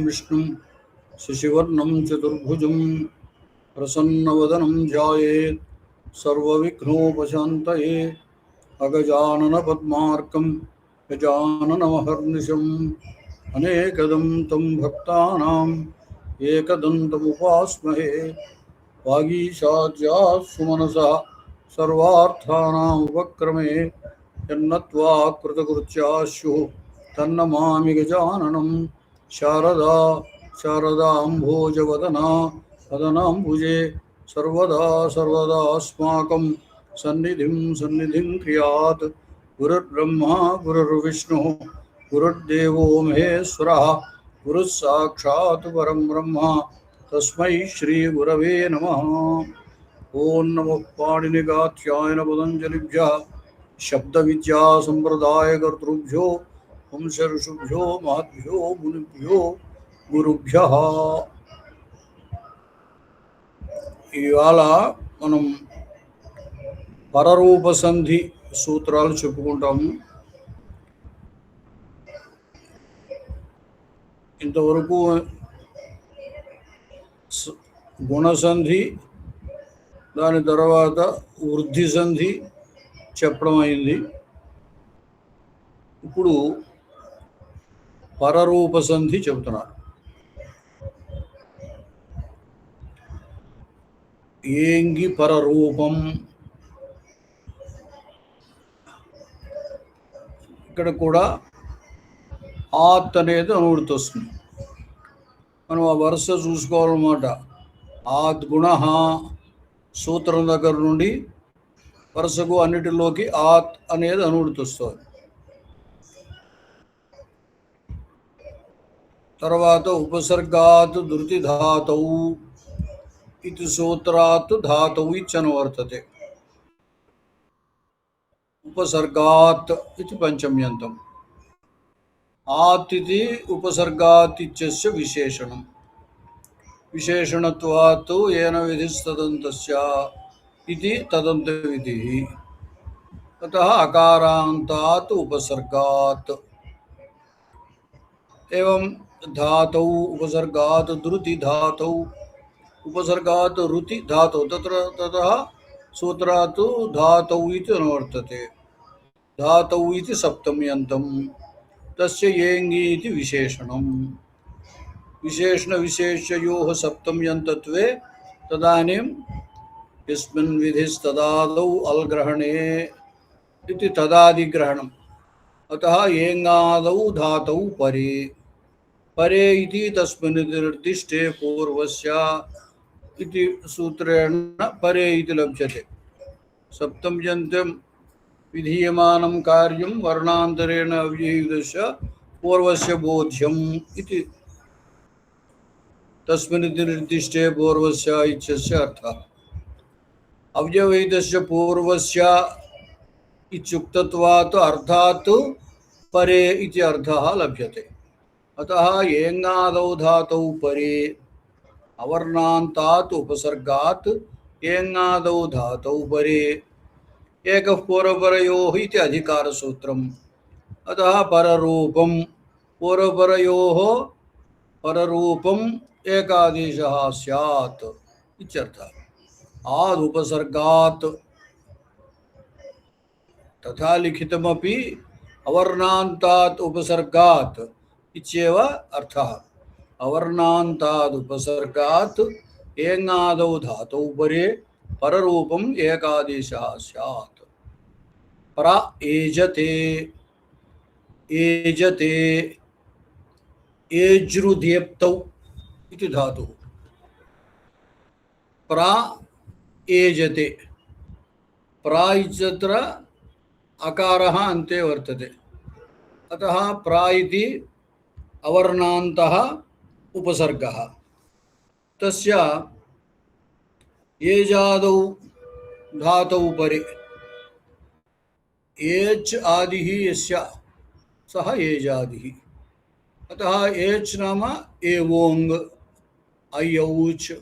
विष्णुं शशिवर्णं चतुर्भुजं प्रसन्नवदनं ध्यायेत् सर्वविघ्नोपशान्तये अगजाननपद्मार्कं गजाननमहर्निशम् अनेकदं तं भक्तानाम् एकदन्तमुपास्महे वागीशाद्या सुमनसः सर्वार्थानाम् उपक्रमे यन्नत्वा कृतकृत्यास्युः तन्नमामि गजाननं शारदा शारदाम्भोजवदना वदनाम्बुजे सर्वदा सर्वदास्माकं सन्निधिं क्रियात् गुरुर्ब्रह्मा गुरुर्विष्णुः गुरुर्देवो महेश्वरः गुरुः साक्षात् परं ब्रह्म तस्मै श्री गुरवे नमः। ओं नमः पाणिनिगात्यायन पतञ्जलिभ्यः शब्दविद्या संप्रदायकर्तृभ्यो वंश ऋषिभ्यो महद्भ्यो मुनिभ्यो गुरुभ्यः। ఇవాళ మనం పరరూప సంధి సూత్రాలు చెప్పుకుంటాము. ఇంతవరకు గుణసంధి, దాని తర్వాత వృద్ధి సంధి చెప్పడం అయింది. ఇప్పుడు పరరూప సంధి చెబుతున్నారు. ఏంగి పరరూపం. ఇక్కడ కూడా ఆత్ అనేది అనువృత్తి వస్తుంది. మనం ఆ వరుస చూసుకోవాలన్నమాట. ఆత్ గుణ సూత్రం దగ్గర నుండి వరుసకు అన్నిటిలోకి ఆత్ అనేది అనువృత్తి వస్తుంది. తర్వాత ఉపసర్గాత్ ధృతి ధాతౌ ఇది సూత్రాత్ ధాతౌ ఇత్యనువర్తతే. ఉపసర్గాత్ ఇది పంచమ్యంతం. ఆత్ ఇది ఉపసర్గాత్ ఇత్యస్య విశేషణం. విశేషణత్వాత్ ఏన విధిస్తదంతస్య ఇది తదంత విధి. అతః అకారాంతాత్ ఉపసర్గాత్. एवं धातौ उपसर्गात् धृति धातौ उपसर्गात् ऋति धातौ ततः सूत्रात् धातौ इति अनुवर्तते. धातौ इति सप्तम्यन्तं तस्य येङ्गी इति विशेषणं. विशेषणविशेष्ययोः सप्तम्यन्तत्वे तदानीं यस्मिन् विधिस्तदादौ अल्ग्रहणे इति तदादिग्रहणम्. अतः येङ्गादौ धातौ परे. परे इति तस्मिन् निर्दिष्टे पूर्वस्य इति सूत्रेण परे इति लभ्यते. सप्तम्यन्तं विधीयमानं कार्यं वर्णान्तरेण अव्यययुतस्य पूर्वस्य बोध्यम् इति तस्मिन् निर्दिष्टे पूर्वस्य इत्यस्य अर्थः. अव्यवहितस्य पूर्वस्य इत्युक्तत्वात् अर्थात् परे इति अर्थः लभ्यते. अतः येङ्गादौ धातौ परे अवर्णान्तात् उपसर्गात् येङ्गादौ धातौ परे एकः पूर्वपरयोः इति अधिकारसूत्रम्. अतः पररूपं पूर्वपरयोः पररूपम् एकादेशः स्यात् इत्यर्थः. आदुपसर्गात् तथा लिखितमपि अवर्णान्तात् उपसर्गात् इत्येव अर्थः. अवर्णान्तात् उपसर्गात् येङ्गादौ धातौ परे पररूपम् एकादेशः स्यात्. प्र एजते एजते एज्रुदीप्तौ इति धातुः. प्र एजते. प्र इत्यत्र अकारः अन्ते वर्तते. अतः प्र इति अवर्णान्तः उपसर्गः. तस्य एजादौ धातौ परे एच् आदिः यस्य सः एजादिः. अतः एच् नाम एवोङ् अयौच्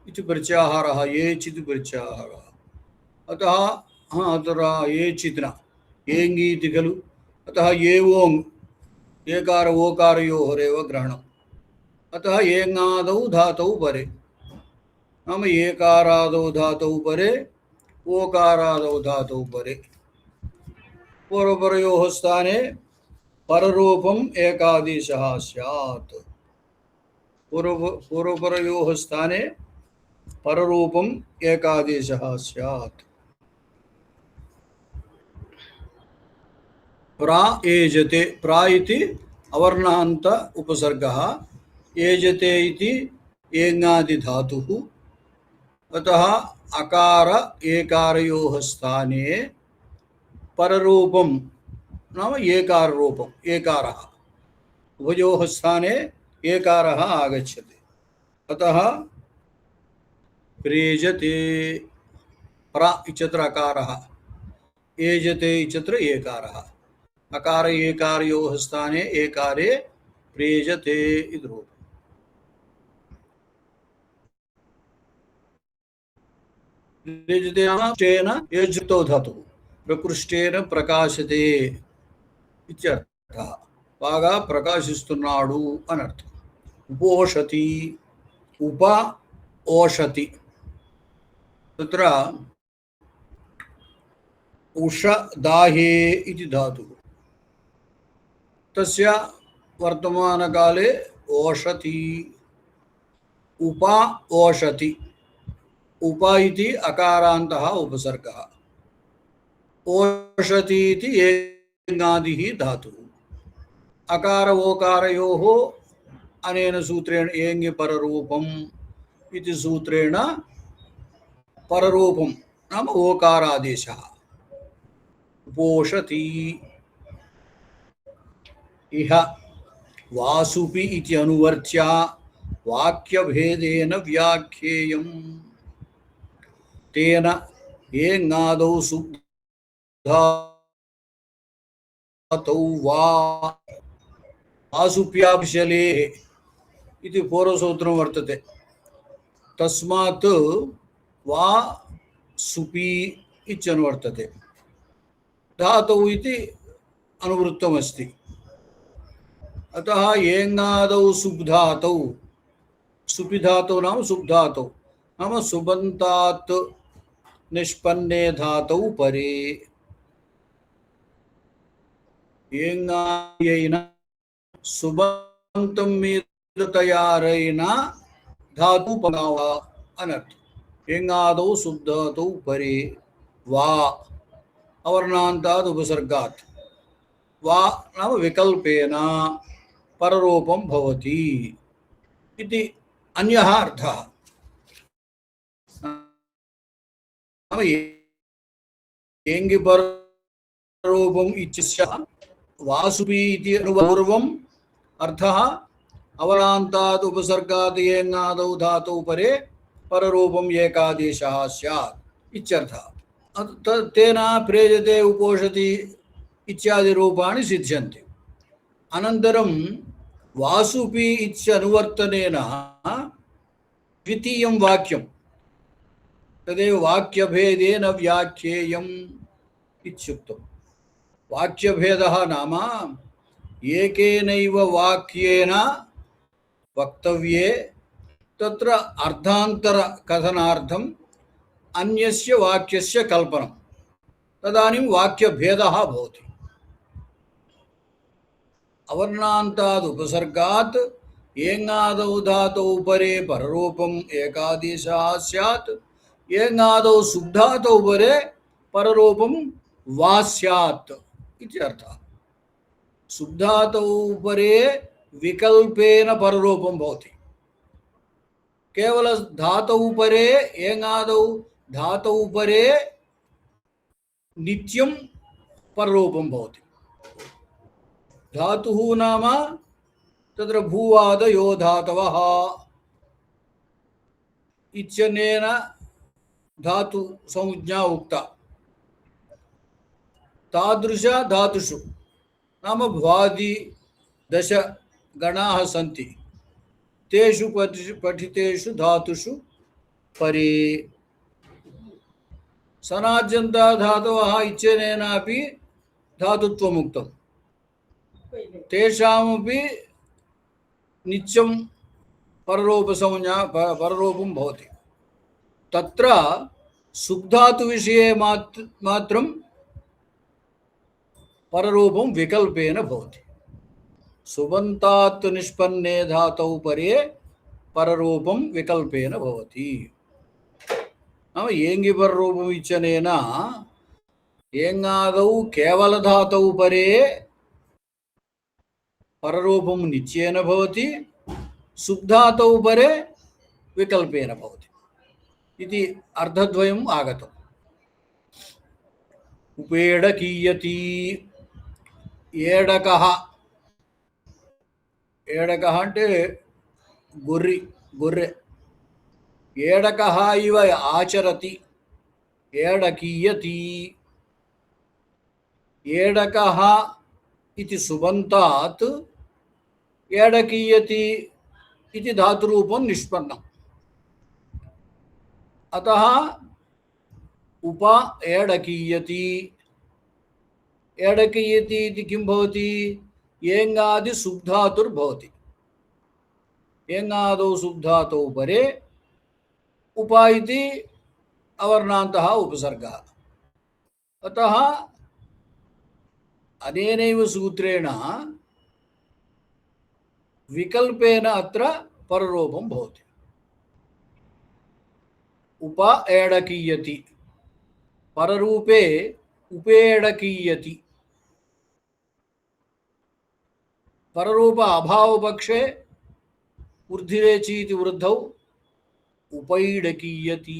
इति प्रत्याहारः. एच् इति प्रत्याहारः. अतः अत्र एचित् न एङ्गी इति खलु. अतः एवोङ् एकार ओकारयोरेव ग्रहणम्. अतः एङादौ धातौ परे नाम एकारादौ धातौ परे ओकारादौ धातौ परे पूर्वपरयोः स्थाने पररूपम् एकादेशः स्यात्। पूर्वपरयोः स्थाने पररूपम् एकादेशः स्यात्। प्रा एजते प्रा इति अवर्णान्त उपसर्गः एजते इति एङादिधातुः अतः अकार एकारयोः स्थाने पररूपं नाम एकार रूपम् एकारः उभयोः स्थाने एकारः आगच्छति अतः प्रेजते प्रा इत्यत्र अकारः एजते इत्यत्र एकारः अकार एकारयोः स्थाने एकारे प्रेजते इति रूपम्। प्रेजते नाम यजुक्तो धातुः प्रकृष्टेन प्रकाशते इत्यर्थः బాగా ప్రకాశిస్తున్నాడు అని అర్థం. ఉపోషతి ఉప ఓషతి తత్ర ఉషదాహే इति धातुः तस्य वर्तमानकाले ओषति उप ओषति उप इति अकारान्तः उपसर्गः ओषति इति एङादिः धातुः अकार ओकारयोः अनेन सूत्रेण एङि पररूपम् इति सूत्रेण पररूपं नाम ओकारादेशः उपोषति इह वासुपि इति अनुवर्च्य वाक्यभेदेन व्याख्येयम् तेन एङादौ सुधातौ वा वासुप्याभिशले इति पूर्वसूत्रं वर्तते तस्मात् वा सुपि इत्यनुवर्तते धातौ इति अनुवृत्तमस्ति अतः एङादौ सुब्धातौ सुपिधातौ नाम सुब्धातौ नाम सुबन्तात् निष्पन्ने धातौ परे एङायैन सुबन्तं मीद तयारैन धातु पनावा अनर्थ एङादौ सुब्धातौ परे वा अवर्णान्ताद् उपसर्गात् वा नाम विकल्पेन पररूपं भवति इति अन्यः अर्थः नाम एङि पररूपम् इत्यस्य वासुपि इति पूर्वम् अर्थः अवरान्तात् उपसर्गात् एङादौ धातौ परे पररूपम् एकादेशः स्यात् इत्यर्थः तेन प्रेजते उपोषति इत्यादि रूपाणि सिद्ध्यन्ति अनन्तरं वासुपि इत्यनुवर्तनेन द्वितीयं वाक्यं तदेव वाक्यभेदेन व्याख्येयम् इत्युक्तम् वाक्यभेदः नाम एकेनैव वाक्येन वक्तव्ये तत्र अर्थान्तर कथनार्थम् अन्यस्य वाक्यस्य कल्पनं तदानीं वाक्यभेदः भवति अवर्णान्ताद् उपसर्गात् एङादौ धातौ परे पररूपम् एकादेशः स्यात् एङादौ सुब्धातौ परे पररूपं वा स्यात् इति अर्थः सुब्धातौ परे विकल्पेन पररूपं भवति केवल धातौ परे एङादौ धातौ परे नित्यं पररूपं भवति धातुः नाम तत्र भूवादयो धातवः इत्यनेन धातु संज्ञा उक्ता तादृश धातुषु नाम भ्वादि दश गणाः सन्ति तेषु पठितेषु धातुषु परे सनाद्यन्ता धातवः इत्यनेनापि धातुत्वमुक्तं तेषामपि नित्यं पररूपसंज्ञा पररूपं भवति। तत्र सुब्धातुविषये मात्रं पररूपं विकल्पेन भवति। सुबन्तात् निष्पन्ने धातौ परे पररूपं विकल्पेन भवति। नाम एङ्गि पररूपम् इत्यनेन एङ्गादौ केवलधातौ परे पररूपं निश्चयेन भवति, सुब्धातौ परे विकल्पेन भवति इति अर्थद्वयम् आगतम्। उपेडकीयति ఏడకః ఏడకః అంటే గొర్రె ఏడకః ఇవ ఆచరతి ఏడకీయతి ఏడకః इति सुबन्तात् एडकीयति इति धातुरूपं निष्पन्नम्। अतः उप एडकीयति एडकीयति इति किं भवति? एङ्गादि सुब्धातुर्भवति। एङ्गादौ सुब्धातौ परे उप इति अवर्णान्तः उपसर्गः। अतः अनेनैव सूत्रेण विकल्पेन अत्र पररूपं भवति। उप एडकीयति पररूपे उपेडकीयति। पररूप अभावपक्षे ऊर्ध्वरेचि इति वृद्धौ उपैडकीयति।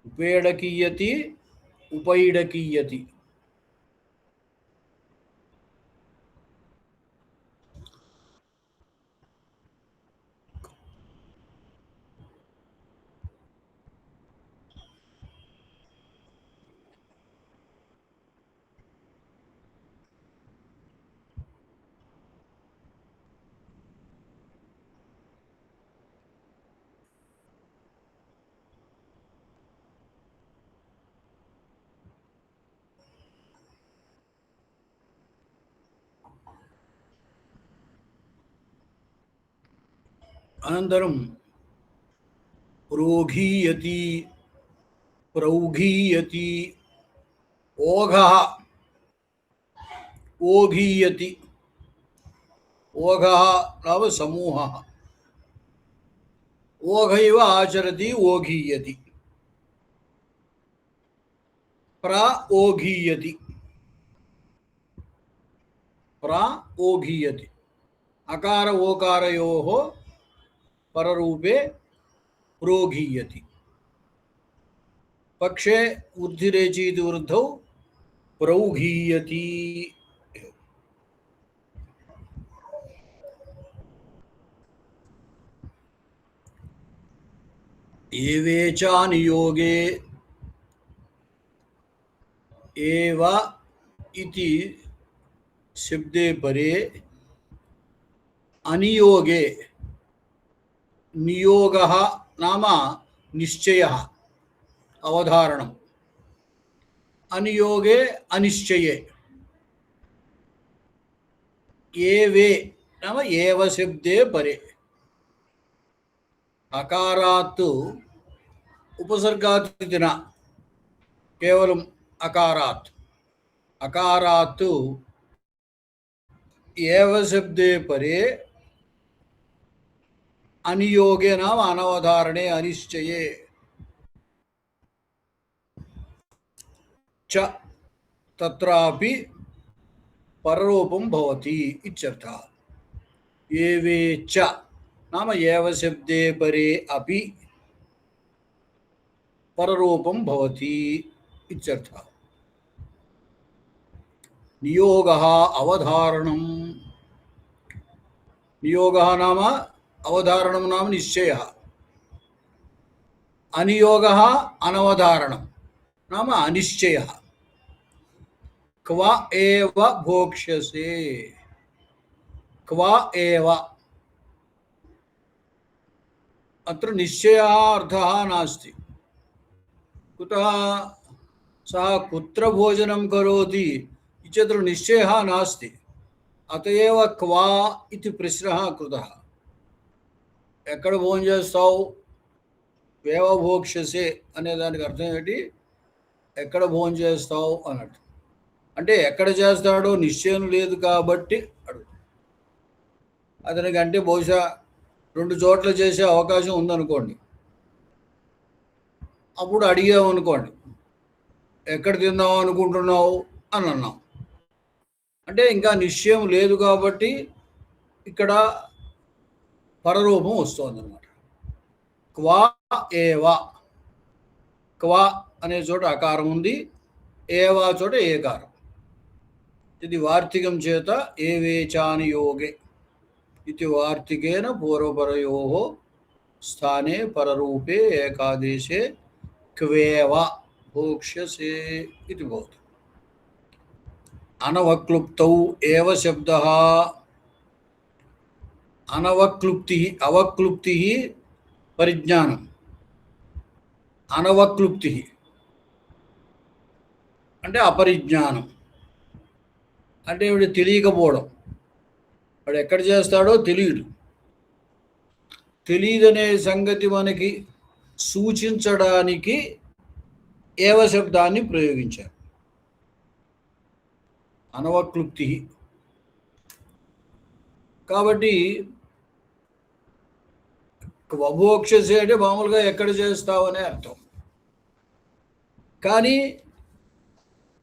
उपेडकीयति उपैडकीयति। अनन्तरं प्रोघीयति प्रौघीयति ओघः ओघीयति। ओघः नाम समूहः। ओघ इव आचरति ओघीयति। ओघीयति ओघीयति। अकार ओकारयोः पररूपे प्रोघीयति। पक्षे ऊर्ध्वरेचि इति वृद्धौ प्रौघीयति। एवेचानियोगे एव इति शब्दे परे अनियोगे नियोगः नाम निश्चयः अवधारणम्। अनियोगे अनिश्चये एवे नाम एव शब्दे परे अकारात् उपसर्गात् इति न केवलम् अकारात् अकारात् एव शब्दे परे अनियोगे नाम अनवधारणे अनिश्चये च तत्रापि पररूपं भवति इत्यर्थः। एवे च नाम एव शब्दे परे अपि पररूपं भवति इत्यर्थः। नियोगः अवधारणम्। नियोगः नाम अवधारणं नाम निश्चयः। अनियोगः अनवधारणं नाम अनिश्चयः। क्व एव भोक्ष्यसे क्व एव अत्र निश्चयः अर्थः नास्ति। कुतः सः कुत्र भोजनं करोति इत्यत्र निश्चयः नास्ति। అతయేవ క్వా ఇది ప్రశ్న కృతః. ఎక్కడ భోజనం చేస్తావు, వేవభోక్షసే అనే దానికి అర్థం ఏంటి? ఎక్కడ భోజనం చేస్తావు అన్నట్టు. అంటే ఎక్కడ చేస్తాడో నిశ్చయం లేదు కాబట్టి అడుగు. అతనికి అంటే బహుశా 2 చోట్ల చేసే అవకాశం ఉందనుకోండి, అప్పుడు అడిగామనుకోండి, ఎక్కడ తిందాం అనుకుంటున్నావు అని అన్నాం. అంటే ఇంకా నిశ్చయం లేదు కాబట్టి ఇక్కడ పరరూపం వస్తుందన్నమాట. క్వా ఏవా, క్వా అనే చోట అకారం ఉంది, ఏవా చోట ఏకారం. ఇది వార్తికం చేత ఏవేచాని యోగే ఇది వార్తికేన పూర్వపరయో స్థానే పరరూపే ఏకాదేశే క్వేవ భోక్ష్యసే ఇది భవతి. అనవక్లుప్తౌ ఏవ శబ్దః. అనవక్లుప్తి, అవక్లుప్తి పరిజ్ఞానం. అనవక్లుప్తి అంటే అపరిజ్ఞానం, అంటే వీడు తెలియకపోవడం. వాడు ఎక్కడ చేస్తాడో తెలియదనే సంగతి మనకి సూచించడానికి ఏవ శబ్దాన్ని ప్రయోగించారు. అనవక్లుప్తి. కాబట్టి క్వభోక్షసే అంటే మామూలుగా ఎక్కడ చేస్తావు అనే అర్థం. కానీ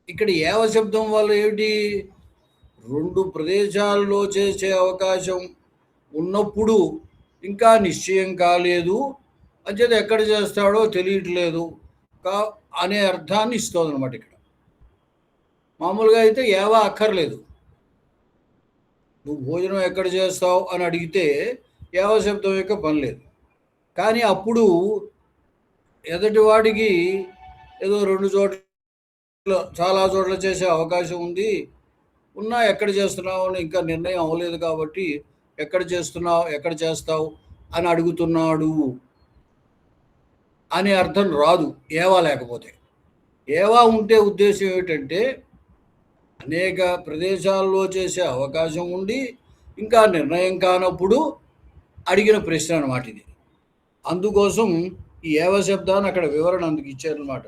ఇక్కడ ఏవ శబ్దం వల్ల ఏమిటి? 2 ప్రదేశాల్లో చేసే అవకాశం ఉన్నప్పుడు ఇంకా నిశ్చయం కాలేదు, అంచేత ఎక్కడ చేస్తాడో తెలియట్లేదు అనే అర్థాన్ని ఇస్తుంది అనమాట. ఇక్కడ మామూలుగా అయితే ఏవా అక్కర్లేదు. నువ్వు భోజనం ఎక్కడ చేస్తావు అని అడిగితే ఏవ శబ్దం యొక్క పని లేదు. కానీ అప్పుడు ఎదుటివాడికి ఏదో 2 చోట్ల చాలా చోట్ల చేసే అవకాశం ఉంది, ఉన్నా ఎక్కడ చేస్తున్నావు అని ఇంకా నిర్ణయం అవ్వలేదు కాబట్టి ఎక్కడ చేస్తావు అని అడుగుతున్నాడు అనే అర్థం రాదు ఏవా లేకపోతే. ఏవా ఉంటే ఉద్దేశం ఏమిటంటే అనేక ప్రదేశాల్లో చేసే అవకాశం ఉండి ఇంకా నిర్ణయం కానప్పుడు అడిగిన ప్రశ్న అన్నమాట ఇది. అందుకోసం ఈ ఏవ శబ్దాన్ని అక్కడ వివరణ అందుకు ఇచ్చారనమాట.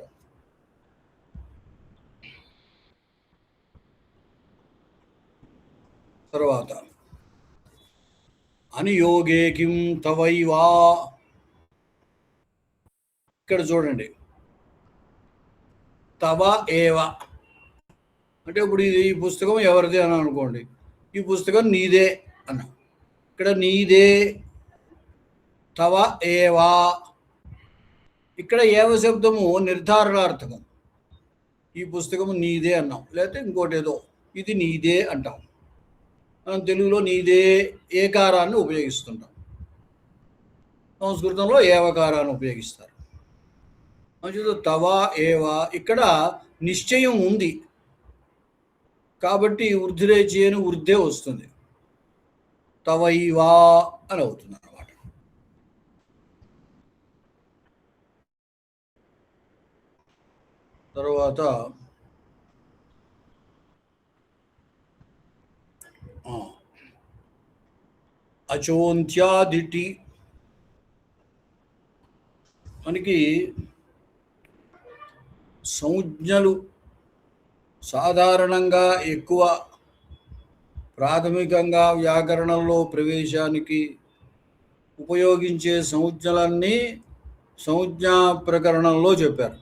తర్వాత అనియోగే కిం తవైవా. ఇక్కడ చూడండి, తవ ఏవ అంటే ఇప్పుడు ఈ పుస్తకం ఎవరిది అని అనుకోండి, ఈ పుస్తకం నీదే అన్న. ఇక్కడ నీదే, తవ ఏవా. ఇక్కడ ఏవ శబ్దము నిర్ధారణార్థకం. ఈ పుస్తకము నీదే అన్నాం, లేకపోతే ఇంకోటి ఏదో ఇది నీదే అంటాం. మనం తెలుగులో నీదే ఏకారాన్ని ఉపయోగిస్తుంటాం, సంస్కృతంలో ఏవకారాన్ని ఉపయోగిస్తారు. మంచిది. తవ ఏవా ఇక్కడ నిశ్చయం ఉంది కాబట్టి వృద్ధిరేచి అని వృద్ధే వస్తుంది, తవైవా అని అవుతుంది అన్నమాట. తర్వాత అచోంత్యాదిటి. మనకి సంజ్ఞలు సాధారణంగా ఎక్కువ ప్రాథమికంగా వ్యాకరణంలో ప్రవేశానికి ఉపయోగించే సంజ్ఞలన్నీ సంజ్ఞా ప్రకరణంలో చెప్పారు.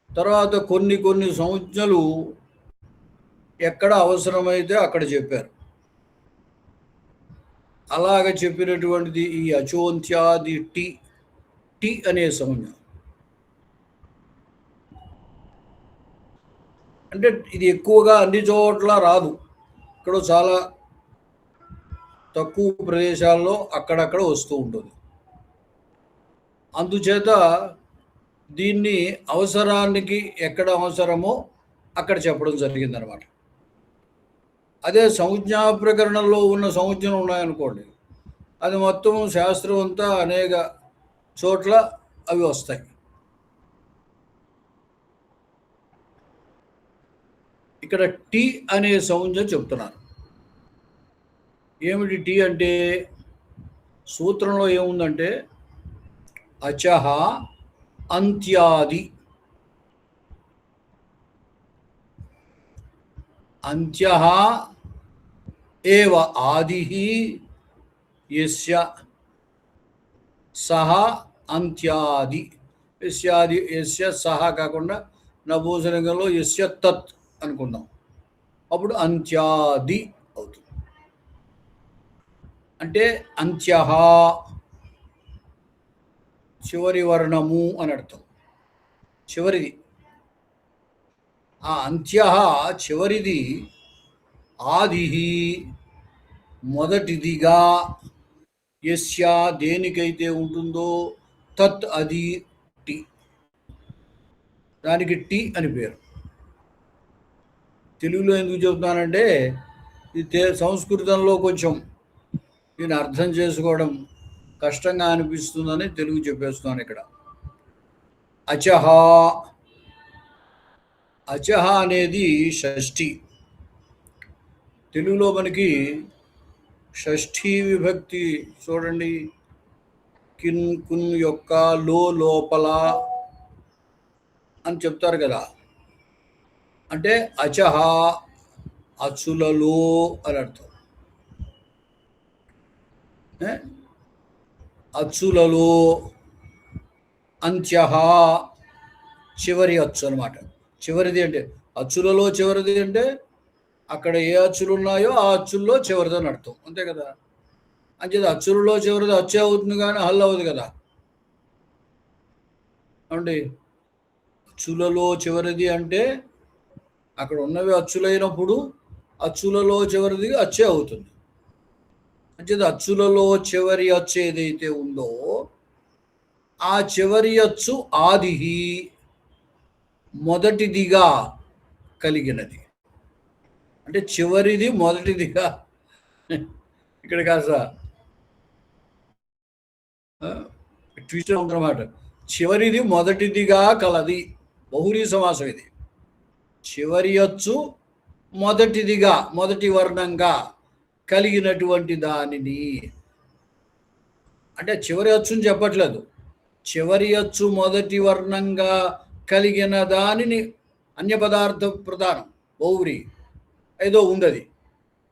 తర్వాత కొన్ని సంజ్ఞలు ఎక్కడ అవసరమైతే అక్కడ చెప్పారు. అలాగ చెప్పినటువంటిది ఈ అచోంత్యాది టి అనే సంజ్ఞ. అంటే ఇది ఎక్కువగా అన్ని చోట్ల రాదు, ఇక్కడ చాలా తక్కువ ప్రదేశాల్లో అక్కడక్కడ వస్తూ ఉంటుంది. అందుచేత దీన్ని అవసరానికి ఎక్కడ అవసరమో అక్కడ చెప్పడం జరిగిందనమాట. అదే సంజ్ఞా ప్రకరణంలో ఉన్న సంజ్ఞలు ఉన్నాయనుకోండి, అది మొత్తం శాస్త్రం అంతా అనేక చోట్ల అవి వస్తాయి. ఇక ఇక్కడ టీ అనే సౌండ్ చెప్తున్నారు. ఏమిటి టీ అంటే? సూత్రంలో ఏముందంటే అచహ అంత్యాది. అంత్యః ఏవ ఆదిః యస్య సహ అంత్యాది. యస్యాది యస్య సహ కాకుండా నభూసలింగంలో యస్య తత్ అనుకుందాం. అప్పుడు అంత్యాది అవుతుంది. అంటే అంత్యః చివరి వర్ణము అని అర్థం. చివరిది. ఆ అంత్యః చివరిది, ఆదిః మొదటిదిగా, యస్య దేనికైతే ఉంటుందో, తత్ అది టి. దానికి టి అని పేరు. తెలుగులో ఎందుకు చెబుతున్నానంటే ఇది సంస్కృతంలో కొంచెం దీన్ని అర్థం చేసుకోవడం కష్టంగా అనిపిస్తుందని తెలుగు చెప్పేస్తున్నాను ఇక్కడ. అచహ. అచహ అనేది షష్ఠి. తెలుగులో మనకి షష్ఠీ విభక్తి చూడండి. కిన్ కున్ యొక్క లోపల అని చెప్తారు కదా. అంటే అచహ అచ్చులలో అని అర్థం. అచ్చులలో. అంత్యః చివరి అచ్చు అనమాట. చివరిది అంటే అచ్చులలో చివరిది అంటే అక్కడ ఏ అచ్చులు ఉన్నాయో ఆ అచ్చుల్లో చివరిది అని అర్థం. అంతే కదా. అంచేది అచ్చులలో చివరిది అచ్చే అవుతుంది కానీ హల్ అవ్వదు కదా. అండి అచ్చులలో చివరిది అంటే అక్కడ ఉన్నవి అచ్చులైనప్పుడు అచ్చులలో చివరిది అచ్చే అవుతుంది. అంచేది అచ్చులలో చివరి అచ్చు ఏదైతే ఉందో ఆ చివరి అచ్చు ఆది మొదటిదిగా కలిగినది. అంటే చివరిది మొదటిదిగా. ఇక్కడ కాస్త ట్విస్ట్ ఉందన్నమాట. చివరిది మొదటిదిగా కలది. బహుళీ సమాసం ఇది. చివరి అచ్చు మొదటిదిగా, మొదటి వర్ణంగా కలిగినటువంటి దానిని. అంటే చివరి అచ్చుని చెప్పట్లేదు. చివరి అచ్చు మొదటి వర్ణంగా కలిగిన దానిని అన్య పదార్థ ప్రధానం బౌరి ఏదో ఉంది,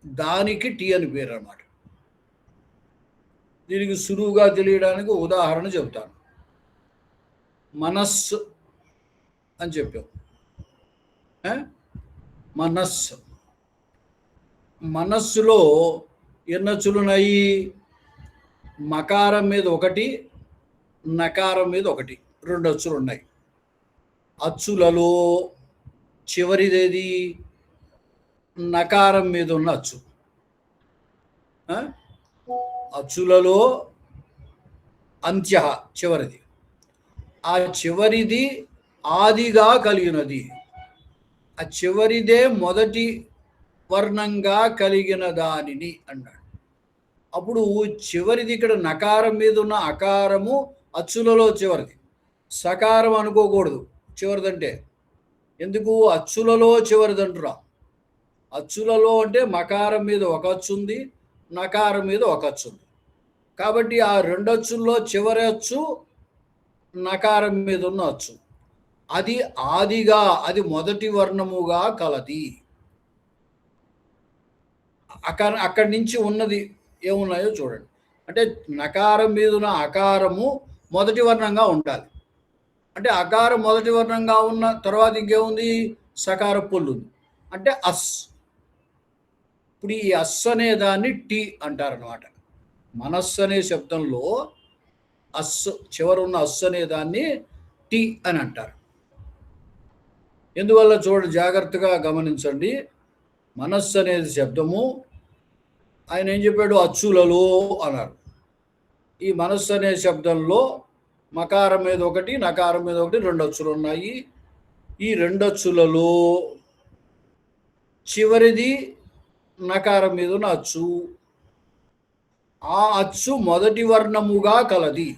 దానికి టీ అని పేరు అన్నమాట. దీనికి సులువుగా తెలియడానికి ఉదాహరణ చెబుతాను. మనస్సు అని చెప్పాం. మనస్సు. మనస్సులో ఎన్ని అచ్చులున్నాయి? మకారం మీద ఒకటి, నకారం మీద ఒకటి, 2 అచ్చులు ఉన్నాయి. అచ్చులలో చివరిదేది? నకారం మీద ఉన్న అచ్చు. అచ్చులలో అంత్య చివరిది. ఆ చివరిది ఆదిగా కలిగినది. ఆ చివరిదే మొదటి వర్ణంగా కలిగిన దానిని అన్నాడు. అప్పుడు చివరిది ఇక్కడ నకారం మీద ఉన్న అకారము అచ్చులలో చివరిది. సకారం అనుకోకూడదు చివరిదంటే. ఎందుకు? అచ్చులలో చివరిది అంటున్నాం. అచ్చులలో అంటే మకారం మీద ఒక అచ్చు ఉంది, నకారం మీద ఒక అచ్చు ఉంది. కాబట్టి ఆ 2 అచ్చుల్లో చివరి అచ్చు నకారం మీద ఉన్న అచ్చు. అది ఆదిగా, అది మొదటి వర్ణముగా కలది. అక్కడి నుంచి ఉన్నది ఏమున్నాయో చూడండి. అంటే నకారం మీద ఉన్న అకారము మొదటి వర్ణంగా ఉండాలి. అంటే అకారం మొదటి వర్ణంగా ఉన్న తర్వాత ఇంకేముంది? సకార పొల్లు ఉంది. అంటే అస్. ఇప్పుడు ఈ అస్ అనే దాన్ని టీ అంటారనమాట. మనస్సు అనే శబ్దంలో అస్ చివరున్న అస్ అనే దాన్ని టీ అని అంటారు. ఎందువల్ల చూడండి, జాగ్రత్తగా గమనించండి. మనస్సు అనేది శబ్దము. ఆయన ఏం చెప్పాడు? అచ్చులలో అన్నారు. ఈ మనస్సు అనే శబ్దంలో మకారం మీద ఒకటి, నకారం మీద ఒకటి, 2 అచ్చులు ఉన్నాయి. ఈ 2 అచ్చులలో చివరిది నకారం మీద ఉన్న అచ్చు. ఆ అచ్చు మొదటి వర్ణముగా కలది.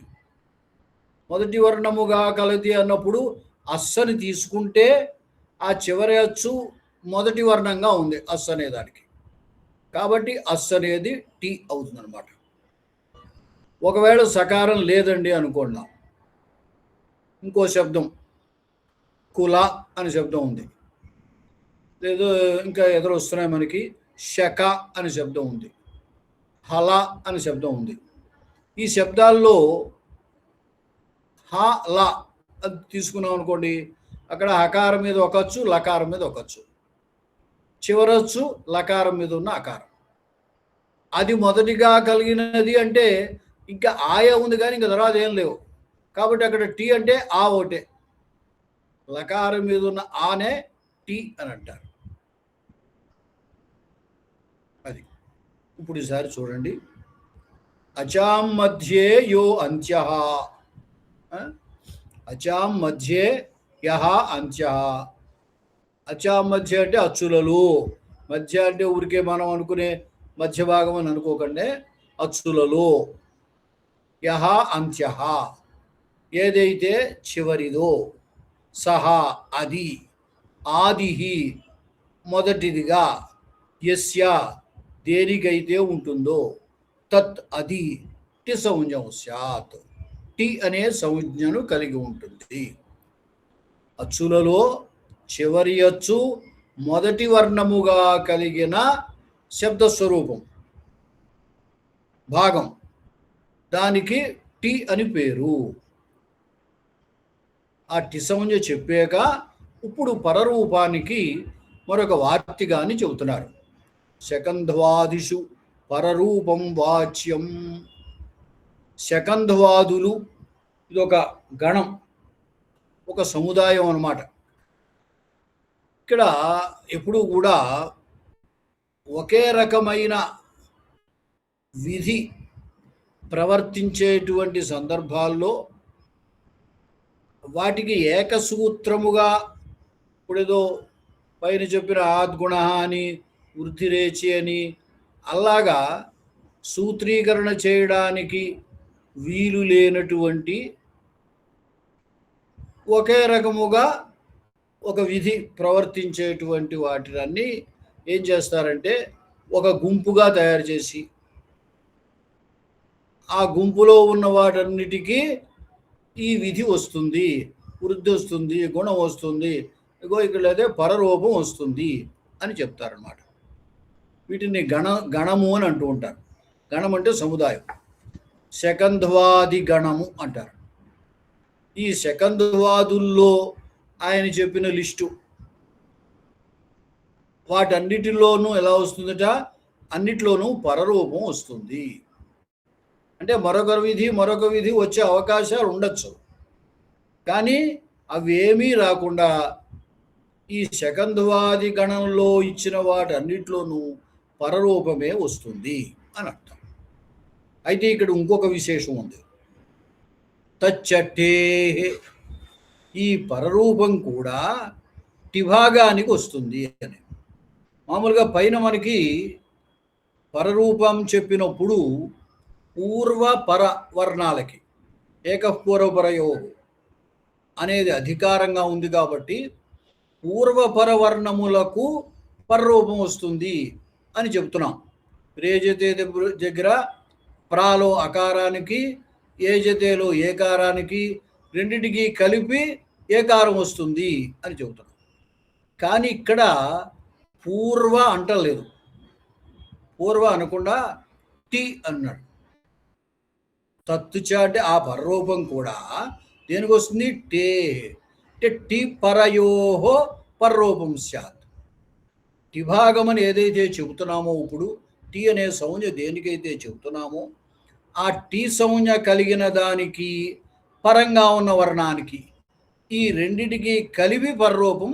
మొదటి వర్ణముగా కలది అన్నప్పుడు అస్సని తీసుకుంటే ఆ చివరి అచ్చు మొదటి వర్ణంగా ఉంది అస్ అనే దానికి. కాబట్టి అస్ అనేది టీ అవుతుందన్నమాట. ఒకవేళ సకారం లేదండి అనుకున్నాం, ఇంకో శబ్దం కుల అనే శబ్దం ఉంది, లేదు ఇంకా ఎదురు వస్తున్నాయి మనకి శక అనే శబ్దం ఉంది, హల అనే శబ్దం ఉంది. ఈ శబ్దాల్లో హ ల అది తీసుకున్నాం అనుకోండి, అక్కడ హకారం మీద ఒక అచ్చు, లకారం మీద ఒక అచ్చు, చివరచ్చు లకారం మీద ఉన్న అకారం. అది మొదటిగా కలిగినది అంటే ఇంకా ఆయ ఉంది కానీ ఇంకా తర్వాత ఏం లేవు. కాబట్టి అక్కడ టీ అంటే ఆ ఒకటే, లకారం మీద ఉన్న ఆనే టీ అని అంటారు. అది ఇప్పుడు ఈసారి చూడండి. అచాం మధ్యే యో అంత్య, అచాం మధ్యే యహ అంత్య. అచాం మధ్య అంటే అచ్చులలో, మధ్య అంటే ఊరికే మనం అనుకునే మధ్య భాగం అని అనుకోకండి, అచ్చులలో. యహ అంత్య, ఏదైతే చివరిదో, సహా అది, ఆదిహి మొదటిదిగా, యస్య దేనికైతే ఉంటుందో, తత్ అది టి సంజ్ఞం స్యాత్, టి అనే సంజ్ఞను కలిగి ఉంటుంది. అచ్చులలో చివరి అచ్చు మొదటి వర్ణముగా కలిగిన శబ్దస్వరూపం భాగం, దానికి టి అని పేరు. ఆ టి సంజ్ఞ చెప్పాక ఇప్పుడు పరరూపానికి మరొక వార్తిగాని చెబుతున్నారు. శకంధ్వాదిషు పరరూపం వాచ్యం. శకంధ్వాదులు ఇదొక గణం, ఒక సముదాయం అన్నమాట. ఇక్కడ ఎప్పుడూ కూడా ఒకే రకమైన విధి ప్రవర్తించేటువంటి సందర్భాల్లో వాటికి ఏకసూత్రముగా, ఇప్పుడేదో పైన చెప్పిన ఆద్గుణ అని, వృద్ధిరేచి అని, అలాగా సూత్రీకరణ చేయడానికి వీలు లేనటువంటి ఒకే రకముగా ఒక విధి ప్రవర్తించేటువంటి వాటిని ఏం చేస్తారంటే ఒక గుంపుగా తయారు చేసి, ఆ గుంపులో ఉన్న వాటన్నిటికీ ఈ విధి వస్తుంది, వృద్ధి వస్తుంది, గుణం వస్తుంది, ఇగో ఇక్కడ అయితే పరరూపం వస్తుంది అని చెప్తారన్నమాట. వీటిని గణము అని అంటూ ఉంటారు. గణం అంటే సముదాయం. శకంధ్వాది గణము అంటారు. ఈ శకంధ్వాదుల్లో ఆయన చెప్పిన లిస్టు వాటన్నిటిలోనూ ఎలా వస్తుందట, అన్నిట్లోనూ పరరూపం వస్తుంది. అంటే మరొక విధి వచ్చే అవకాశాలు ఉండొచ్చు, కానీ అవేమీ రాకుండా ఈ శకంధ్వాది గణంలో ఇచ్చిన వాటన్నిట్లోనూ పరరూపమే వస్తుంది అని అర్థం. అయితే ఇక్కడ ఇంకొక విశేషం ఉంది. తచ్చట్టే, ఈ పరరూపం కూడా టిభాగానికి వస్తుంది అని. మామూలుగా పైన మనకి పరరూపం చెప్పినప్పుడు పూర్వ పర వర్ణాలకి ఏకపూర్వపరయో అనేది అధికారంగా ఉంది కాబట్టి పూర్వపర వర్ణములకు పరరూపం వస్తుంది అని చెప్తున్నాం. రేజతే దగ్గర ప్రాలో అకారానికి, ఏజతేలో ఏకారానికి, రెండిటికి కలిపి ఏకారం వస్తుంది అని చెబుతున్నాం. కానీ ఇక్కడ పూర్వ అంటలేదు, పూర్వ అనకుండా టి అన్నాడు. తత్తుచ అంటే ఆ పరరూపం కూడా దేనికి వస్తుంది, టే అంటే టి పరయోహో పరరూపం స్యాత్. టిభాగం అని ఏదైతే చెబుతున్నామో, ఇప్పుడు టి అనే సంజ్ఞ దేనికైతే చెబుతున్నామో ఆ టి సంజ్ఞ కలిగిన దానికి పరంగా ఉన్న వర్ణానికి ఈ రెండిటికి కలిపి పరరూపం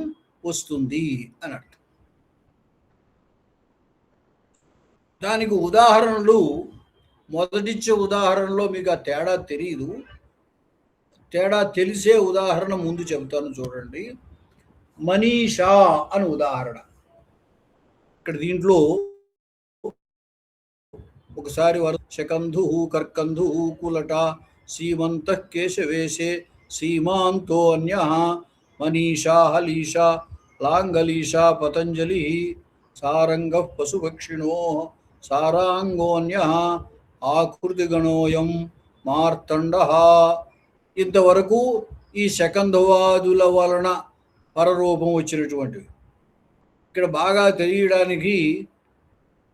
వస్తుంది అని అర్థం. దానికి ఉదాహరణలు మొదటిచ్చే ఉదాహరణలో మీకు ఆ తేడా తెలియదు, తేడా తెలిసే ఉదాహరణ ముందు చెబుతాను చూడండి. మనీషా అని ఉదాహరణ. ఇక్కడ దీంట్లో ఒకసారి శకంధు కర్కంధు కులట సీమంత కేశవేశే సీమాంతో అన్య మనీషా హలీషా లాంగలీషా పతంజలి సారంగ పశుపక్షిణో సారాంగోన్య ఆకృతిగణోయం మార్తండ. ఇంతవరకు ఈ శకంధవాదుల వలన పరరూపం వచ్చినటువంటివి. ఇక్కడ బాగా తెలియడానికి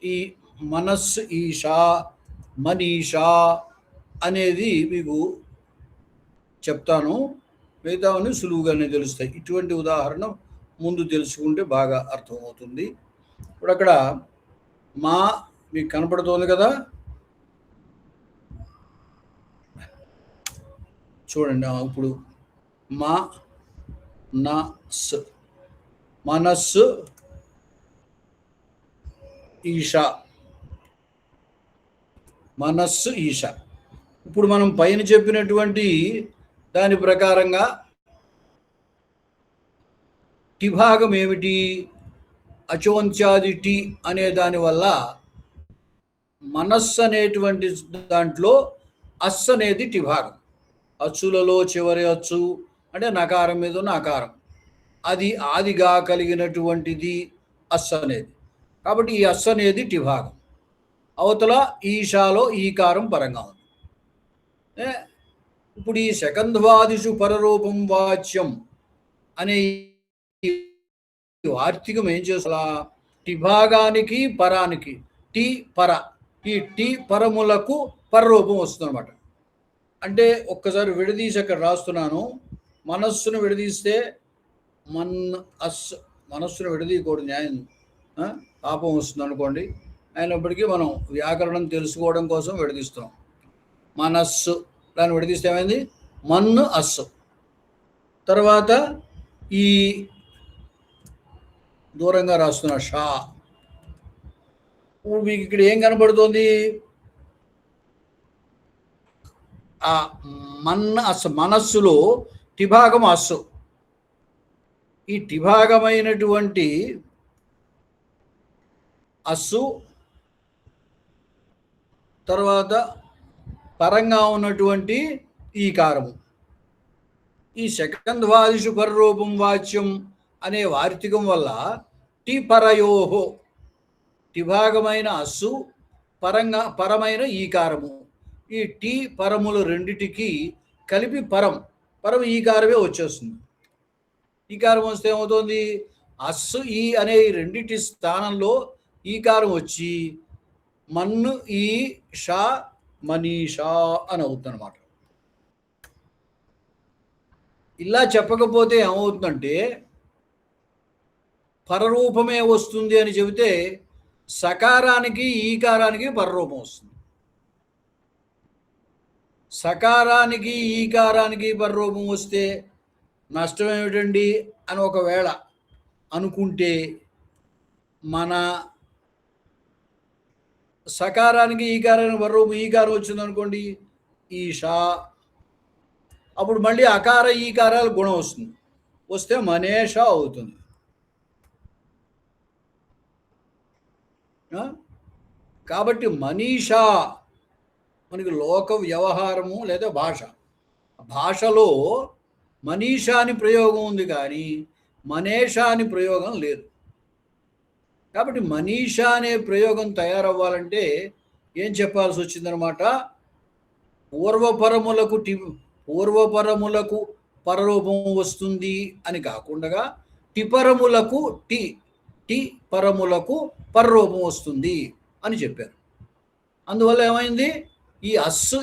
ఈ మనస్సు ఈశా, మనీషా అనేది మీకు చెప్తాను, మిగతావన్నీ సులువుగానే తెలుస్తాయి. ఇటువంటి ఉదాహరణ ముందు తెలుసుకుంటే బాగా అర్థమవుతుంది. ఇప్పుడు అక్కడ మా మీకు కనపడుతోంది కదా, చూడండి. ఇప్పుడు మా నస్ మనస్సు ఈశా, మనస్సు ఈశా. ఇప్పుడు మనం పైన చెప్పినటువంటి దాని ప్రకారంగా టి భాగం ఏమిటి? అచోంత్యాది టి అనే దానివల్ల మనస్సు అనేటువంటి దాంట్లో అస్ అనేది టి భాగం. అచ్చులలో చివరి అచ్చు అంటే నకారం మీద ఉన్న అకారం, అది ఆదిగా కలిగినటువంటిది అస్ అనేది. కాబట్టి ఈ అస్ అనేది టి భాగం. అవతల ఈశాలో ఈకారం పరంగా ఉంది. ఇప్పుడు ఈ శకంధ్వాదిషు పరరూపం వాచ్యం అనే వార్తికం ఏం చేస్తా, టి భాగానికి పరానికి టి పర, ఈ టి పరములకు పరరూపం వస్తుంది అనమాట. అంటే ఒక్కసారి విడదీసి అక్కడ రాస్తున్నాను. మనస్సును విడదీస్తే మనస్సును విడదీయకూడదు, న్యాయం పాపం వస్తుంది అనుకోండి. అయినప్పటికీ మనం వ్యాకరణం తెలుసుకోవడం కోసం విడదీస్తున్నాం. మనస్సు దాన్ని విడదీస్తే ఏమైంది? మన్ను అస్సు. తర్వాత ఈ దూరంగా రాస్తున్న షా. మీకు ఇక్కడ ఏం కనబడుతుంది? ఆ మన్న అస్సు, మనస్సులో టిభాగం అస్సు. ఈ టిభాగమైనటువంటి అస్సు తర్వాత పరంగా ఉన్నటువంటి ఈకారము. ఈ శకంధ్వాదిషు పరరూపం వాచ్యం అనే వార్తికం వల్ల టి పరయోహో, టిభాగమైన అస్సు పరంగా పరమైన ఈకారము, ఈ టి పరములు రెండిటికి కలిపి పరం ఈకారమే వచ్చేస్తుంది. ఈకారం వస్తే ఏమవుతుంది? అస్సు ఈ అనే రెండిటి స్థానంలో ఈకారం వచ్చి మన్ను ఈ షా మనీషా అని అవుతుంది అనమాట. ఇలా చెప్పకపోతే ఏమవుతుందంటే పరరూపమే వస్తుంది అని చెబితే సకారానికి ఈకారానికి పరరూపం వస్తుంది. సకారానికి ఈకారానికి పరరూపం వస్తే నష్టం ఏమిటండి అని ఒకవేళ అనుకుంటే, మన సకారానికి ఈకారానికి పరరూపం ఈకారం వచ్చింది అనుకోండి, ఈషా, అప్పుడు మళ్ళీ అకార ఈకారాల గుణం వస్తుంది, వస్తే మనీషా అవుతుంది. కాబట్టి మనీషా మనకి లోక వ్యవహారము లేదా భాషలో మనీషా అని ప్రయోగం ఉంది కానీ మనీషా అని ప్రయోగం లేదు. కాబట్టి మనీషా అనే ప్రయోగం తయారవ్వాలంటే ఏం చెప్పాల్సి వచ్చిందనమాట? పూర్వపరములకు పరరూపం వస్తుంది అని కాకుండా టిపరములకు టి పరములకు పరరూపం వస్తుంది అని చెప్పారు. అందువల్ల ఏమైంది? ఈ అస్సు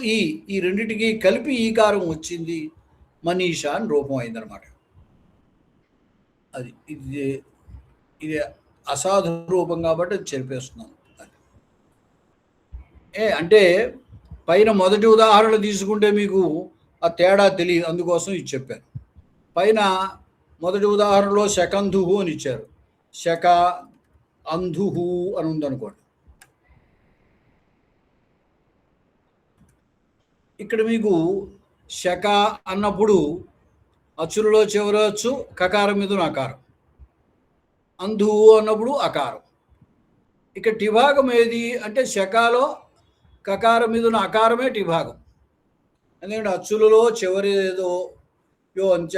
ఈ రెండిటికి కలిపి ఈకారం వచ్చింది, మనీషా అని రూపం అయిందనమాట. అది ఇది అసాధు రూపం కాబట్టి అది చెరిపేస్తున్నాను. అంటే పైన మొదటి ఉదాహరణ తీసుకుంటే మీకు ఆ తేడా తెలియదు, అందుకోసం ఇది చెప్పాను. పైన మొదటి ఉదాహరణలో శకంధుహు అని ఇచ్చారు, శక అంధుహు అని ఉందనుకోండి. ఇక్కడ మీకు శక అన్నప్పుడు అచ్చులలో చివరచ్చు కకారం మీద అకారం, అంధువు అన్నప్పుడు అకారం. ఇక టిభాగం ఏది అంటే శకాలో కకారం మీద ఉన్న అకారమే టిభాగం. ఎందుకంటే అచ్చులలో చివరి ఏదో యో అంచ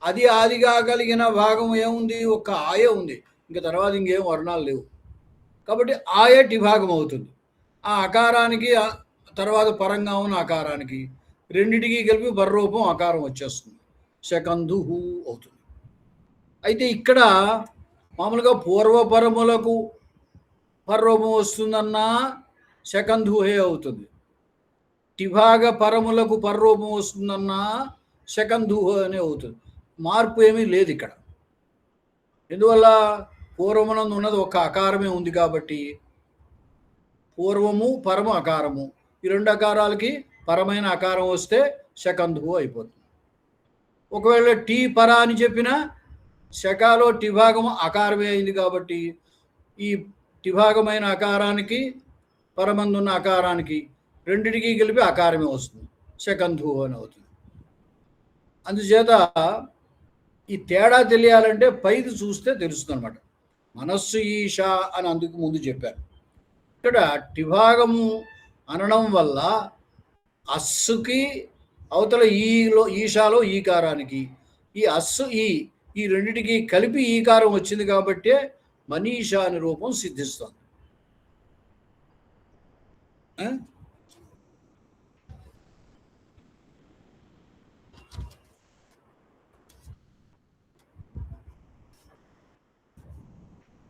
అది ఆదిగా కలిగిన భాగం ఏముంది? ఒక్క ఆయే ఉంది. ఇంకా తర్వాత ఇంకేం వర్ణాలు లేవు. కాబట్టి ఆయే టిభాగం అవుతుంది. ఆ అకారానికి తర్వాత పరంగా ఉన్న అకారానికి రెండిటికి కలిపి పరరూపం అకారం వచ్చేస్తుంది. శకందుహు అవుతుంది. అయితే ఇక్కడ మామూలుగా పూర్వపరములకు పరరూపం వస్తుందన్నా శకంధుహే అవుతుంది. టిభాగ పరములకు పరరూపం వస్తుందన్నా శకంధుహు అనే అవుతుంది. మార్పు ఏమీ లేదు ఇక్కడ. ఎందువల్ల? పూర్వమునందు ఉన్నది ఒక అకారమే ఉంది కాబట్టి పూర్వము పరము అకారము, ఈ రెండు అకారాలకి పరమైన అకారం వస్తే శకంధువు అయిపోతుంది. ఒకవేళ టీ పర అని చెప్పినా శకాలో టిభాగం అకారమే అయింది కాబట్టి ఈ టిభాగమైన అకారానికి పరమందున్న అకారానికి రెండిటికి కలిపి అకారమే వస్తుంది. శకంధువు అని అవుతుంది. అందుచేత ఈ తేడా తెలియాలంటే పైది చూస్తే తెలుస్తుంది అనమాట. మనస్సు ఈశ అని అందుకు ముందు చెప్పారు. ఇక్కడ టిభాగము అనడం వల్ల అస్సుకి అవతల ఈలో ఈశాలో ఈకారానికి ఈ అస్సు ఈ రెండిటికి కలిపి ఈకారం వచ్చింది కాబట్టి మనీష అనే రూపం సిద్ధిస్తుంది.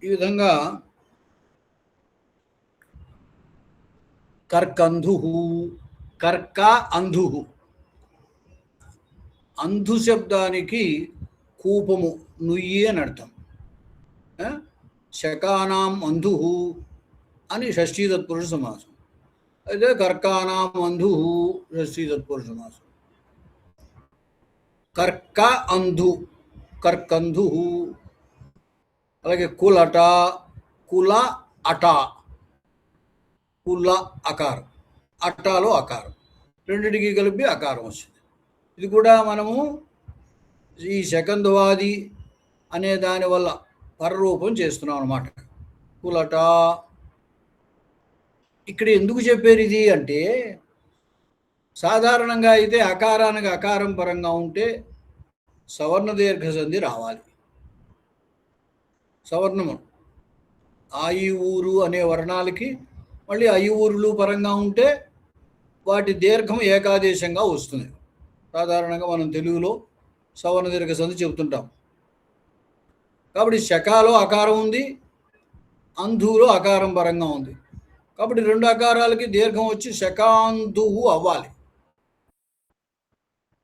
ఈ విధంగా కర్కంధు, కర్క అంధు. అంధు శబ్దానికి కూపము నుయ్యి అని అర్థం. శకానాం అంధు అని షష్ఠీ తత్పురుష సమాసం. అయితే కర్కానాం అంధు షష్ఠీ తత్పురుష సమాసం. కర్క అంధు, కర్కంధు. అలాగే కులట, కుల అట, కుల అకారం, అట్టాలో అకారం, రెండింటికి కలిపి అకారం వచ్చింది. ఇది కూడా మనము ఈ శకంధవాది అనే దాని వల్ల పరరూపం చేస్తున్నాం అన్నమాట. కులట. ఇక్కడ ఎందుకు చెప్పారు ఇది అంటే, సాధారణంగా అయితే అకారానికి అకారం పరంగా ఉంటే సవర్ణ దీర్ఘ సంధి రావాలి. సవర్ణము ఆయి ఊరు అనే వర్ణాలకి మళ్ళీ అయి ఊరులు పరంగా ఉంటే వాటి దీర్ఘం ఏకాదేశంగా వస్తుంది. సాధారణంగా మనం తెలుగులో సవర్ణ దీర్ఘ సంధి చెబుతుంటాం. కాబట్టి శకాలో అకారం ఉంది, అంధులో అకారం పరంగా ఉంది. కాబట్టి రెండు అకారాలకి దీర్ఘం వచ్చి శకాంధువు అవ్వాలి.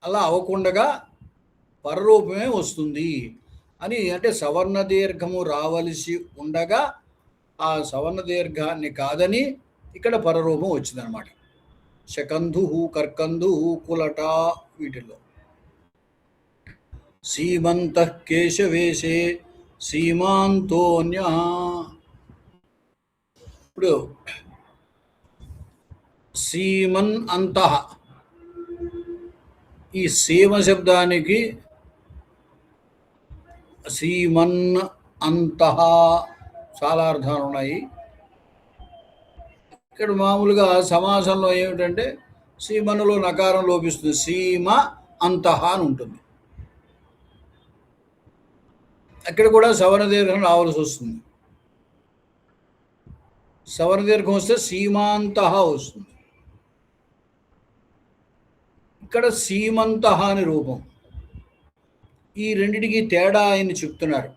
అలా అవ్వకుండా పరరూపమే వస్తుంది అని, అంటే సవర్ణ దీర్ఘము రావలసి ఉండగా ఆ సవర్ణ దీర్ఘాన్ని కాదని ఇక్కడ పరరూపం వచ్చిందనమాట. శకంధు, కర్కంధు, కులట వీటిల్లో. సీమంత కేశవేశే సీమాంతోన్య. ఇప్పుడు సీమన్ అంతః, ఈ సీమ శబ్దానికి సీమన్ అంతః చాలా అర్థాలు ఉన్నాయి. ఇక్కడ మామూలుగా సమాసంలో ఏమిటంటే సీమనులో నకారం లోపిస్తుంది, సీమ అంతః అని ఉంటుంది. అక్కడ కూడా సవర్ణ దీర్ఘం రావాల్సి వస్తుంది. సవర్ణ దీర్ఘం వస్తే సీమాంతః వస్తుంది. ఇక్కడ సీమంతః అని రూపం. ఈ రెండిటికి తేడా ఆయన చెప్తున్నారు.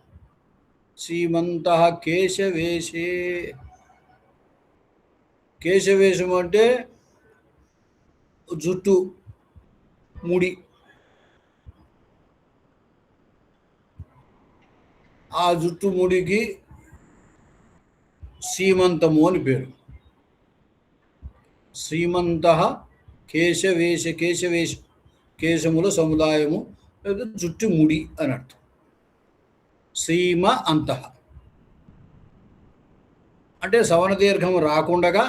సీమంతః కేశవేశే. కేశవేశం అంటే జుట్టు, ముడి. ఆ జుట్టు ముడికి సీమంతము అని పేరు. సీమంతః కేశవేశ, కేశవేశ కేశముల సముదాయము లేదా జుట్టు ముడి అని అర్థం. సీమ అంతః అంటే సవర్ణ దీర్ఘం రాకుండగా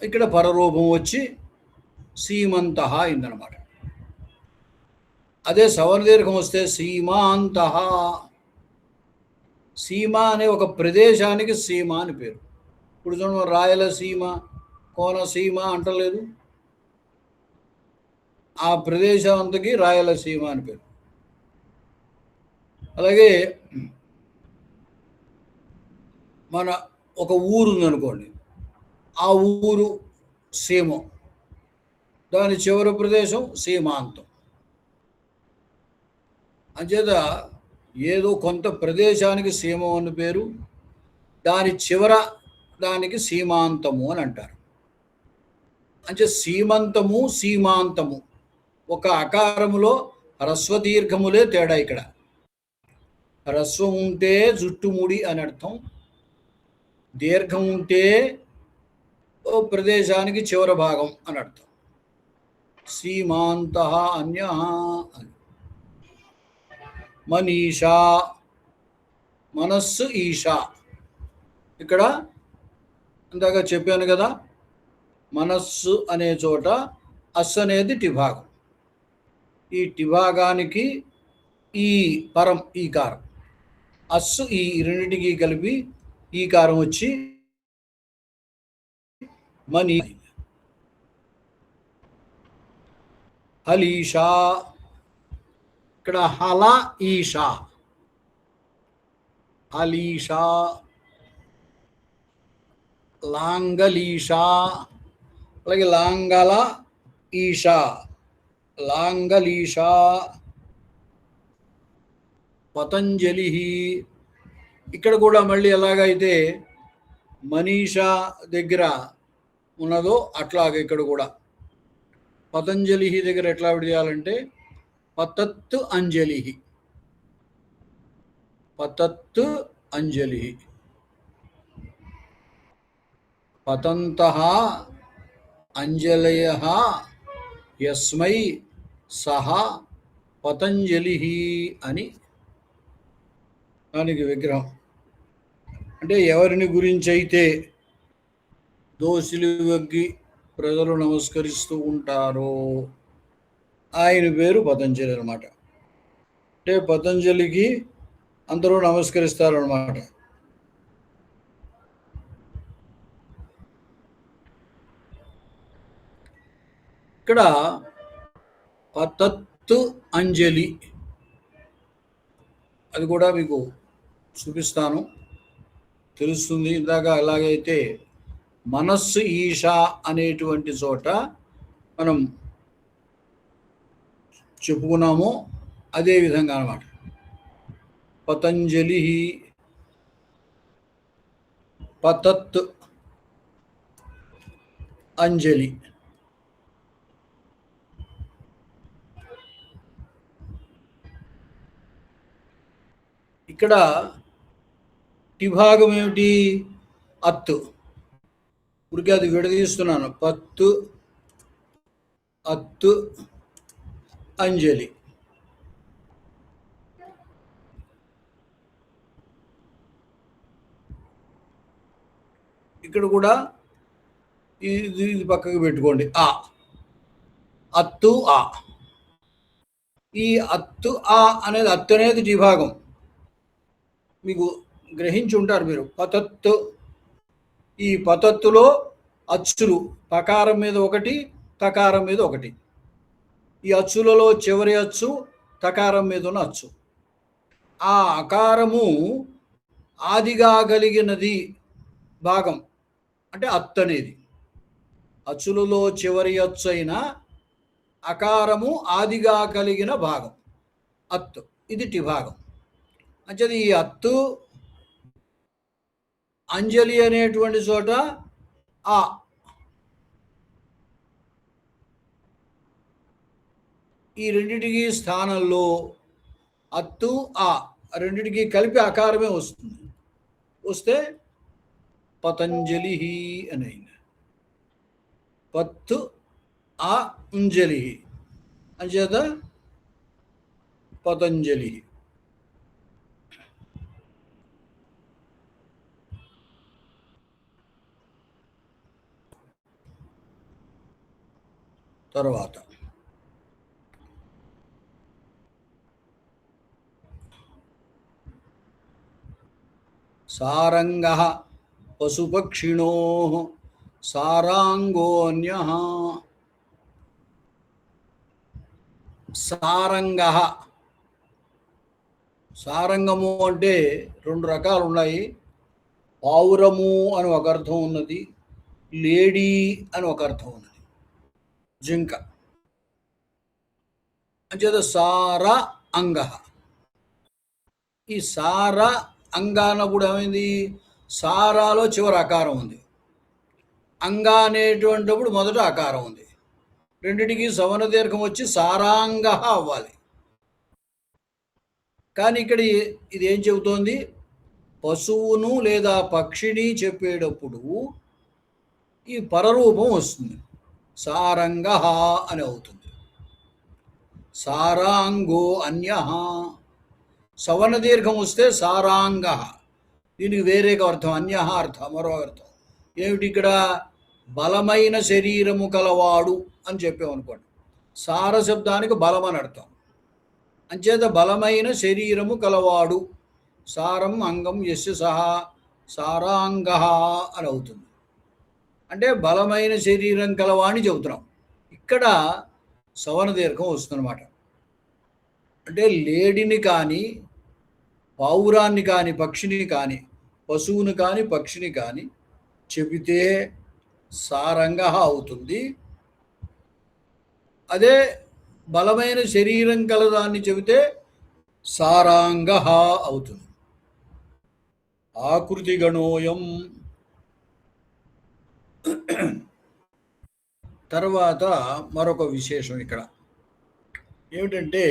ఇక్కడ పరరూపం వచ్చి సీమంతః అయిందనమాట. అదే సవర్ణ దీర్ఘం వస్తే సీమాంతః. సీమ అనే ఒక ప్రదేశానికి సీమ అని పేరు. ఇప్పుడు చూడండి, రాయలసీమ, కోనసీమ అంటలేదు. ఆ ప్రదేశం అంతకి రాయలసీమ అని పేరు. అలాగే మన ఒక ఊరు ఉందనుకోండి, ఆ ఊరు సీమం, దాని చివరి ప్రదేశం సీమాంతం. అంచేత ఏదో కొంత ప్రదేశానికి సీమం అని పేరు, దాని చివర దానికి సీమాంతము అని అంటారు. అంటే సీమంతము సీమాంతము ఒక అకారములో హ్రస్వదీర్ఘములే తేడా. ఇక్కడ హ్రస్వం ఉంటే జుట్టుముడి అని అర్థం, దీర్ఘం ఉంటే ఓ ప్రదేశానికి చివరి భాగం అని అర్థం. సీమాంత అన్య అని. మనీషా, మనస్సు ఈషా. ఇక్కడ ఇందాక చెప్పాను కదా, మనస్సు అనే చోట అస్ అనేది టిభాగం. ఈ టిభాగానికి ఈ పరం ఈకారం, అస్సు ఈ రెండింటికి కలిపి ఈకారం వచ్చి మనీ. హలీషా, ఇక్కడ హల ఈషా, హలీషా, లాంగలీషా, అలాగే లాంగల ఈషా, లాంగలీషా, పతంజలి. ఇక్కడ కూడా మళ్ళీ ఎలాగైతే మనీషా దగ్గర ఉన్నదో అట్లాగే ఇక్కడ కూడా పతంజలి దగ్గర ఎట్లా విడదీయాలంటే పతత్తు అంజలి, పతత్తు అంజలి, పతంతః అంజలయః యస్మై సహ పతంజలి అని దానికి విగ్రహం. అంటే ఎవరిని గురించి అయితే దోషులు వగ్గి ప్రజలు నమస్కరిస్తూ ఉంటారో ఆయన పేరు పతంజలి అనమాట. అంటే పతంజలికి అందరూ నమస్కరిస్తారు అనమాట. ఇక్కడ పతత్తు అంజలి అది కూడా మీకు చూపిస్తాను, తెలుస్తుంది. ఇందాక ఎలాగైతే మనస్సు ఈషా అనేటువంటి చోట మనం చెప్పుకున్నామో అదే విధంగా అన్నమాట. పతంజలి, పతత్ అంజలి. ఇక్కడ టిభాగం ఏమిటి? అత్తు. ఇప్పటికే అది విడదీస్తున్నాను. పత్తు, అత్తు, అంజలి. ఇక్కడ కూడా ఇది పక్కకు పెట్టుకోండి. ఆ అత్తు ఆ. ఈ అత్తు ఆ అనేది, అత్తు అనేది టిభాగం మీకు గ్రహించి ఉంటారు మీరు. పతత్తు, ఈ పతత్తులో అచ్చులు పకారం మీద ఒకటి, తకారం మీద ఒకటి. ఈ అచ్చులలో చివరి అచ్చు తకారం మీద ఉన్న అచ్చు. ఆ అకారము ఆదిగా కలిగినది భాగం అంటే అత్తు అనేది. అచ్చులలో చివరి అచ్చు అయిన అకారము ఆదిగా కలిగిన భాగం అత్తు, ఇది టిభాగం. అంటే ఈ అత్తు అంజలి అనేటువంటి చోట ఆ, ఈ రెండిటికి స్థానంలో అత్తు ఆ రెండిటికి కలిపి ఆకారమే వస్తుంది. వస్తే పతంజలి అని అయింది. పత్తు ఆ అంజలి అంచేత పతంజలి. తర్వాత సారంగః పశుపక్షిణోః సారాంగోన్యః. సారంగ. సారంగము అంటే రెండు రకాలు ఉన్నాయి. పావురము అని ఒక అర్థం ఉన్నది, లేడీ అని ఒక అర్థం ఉన్నది. జింక అంచేత సార అంగ. ఈ సార అంగాన కూడా ఏమైంది, సారాలో చివరి ఆకారం ఉంది, అంగా అనేటువంటిప్పుడు మొదట ఆకారం ఉంది. రెండిటికి సవన దీర్ఘం వచ్చి సారాంగ అవ్వాలి. కానీ ఇక్కడ ఇది ఏం చెబుతోంది, పశువును లేదా పక్షిని చెప్పేటప్పుడు ఈ పరరూపం వస్తుంది, సారంగ అని అవుతుంది. సారాంగో అన్య. సవన దీర్ఘం వస్తే సారాంగ, దీనికి వేరేగా అర్థం, అన్య అర్థం, మరో అర్థం ఏమిటి ఇక్కడ, బలమైన శరీరము కలవాడు అని చెప్పామనుకోండి, సార శబ్దానికి బలం అని అర్థం. అంచేత బలమైన శరీరము కలవాడు, సారం అంగం యస్య సహా సారాంగ అని అవుతుంది. అంటే బలమైన శరీరం కలవాణి చెబుతున్నాం. ఇక్కడ సవన దీర్ఘం వస్తుందన్నమాట. అంటే లేడిని కానీ, పావురాన్ని కానీ, పక్షిని కానీ, పశువుని కానీ, పక్షిని కానీ చెబితే సారంగ అవుతుంది. అదే బలమైన శరీరం కలదాన్ని చెబితే సారాంగ అవుతుంది. ఆకృతి గణోయం. తర్వాత మరొక విశేషం ఇక్కడ ఏమిటంటే,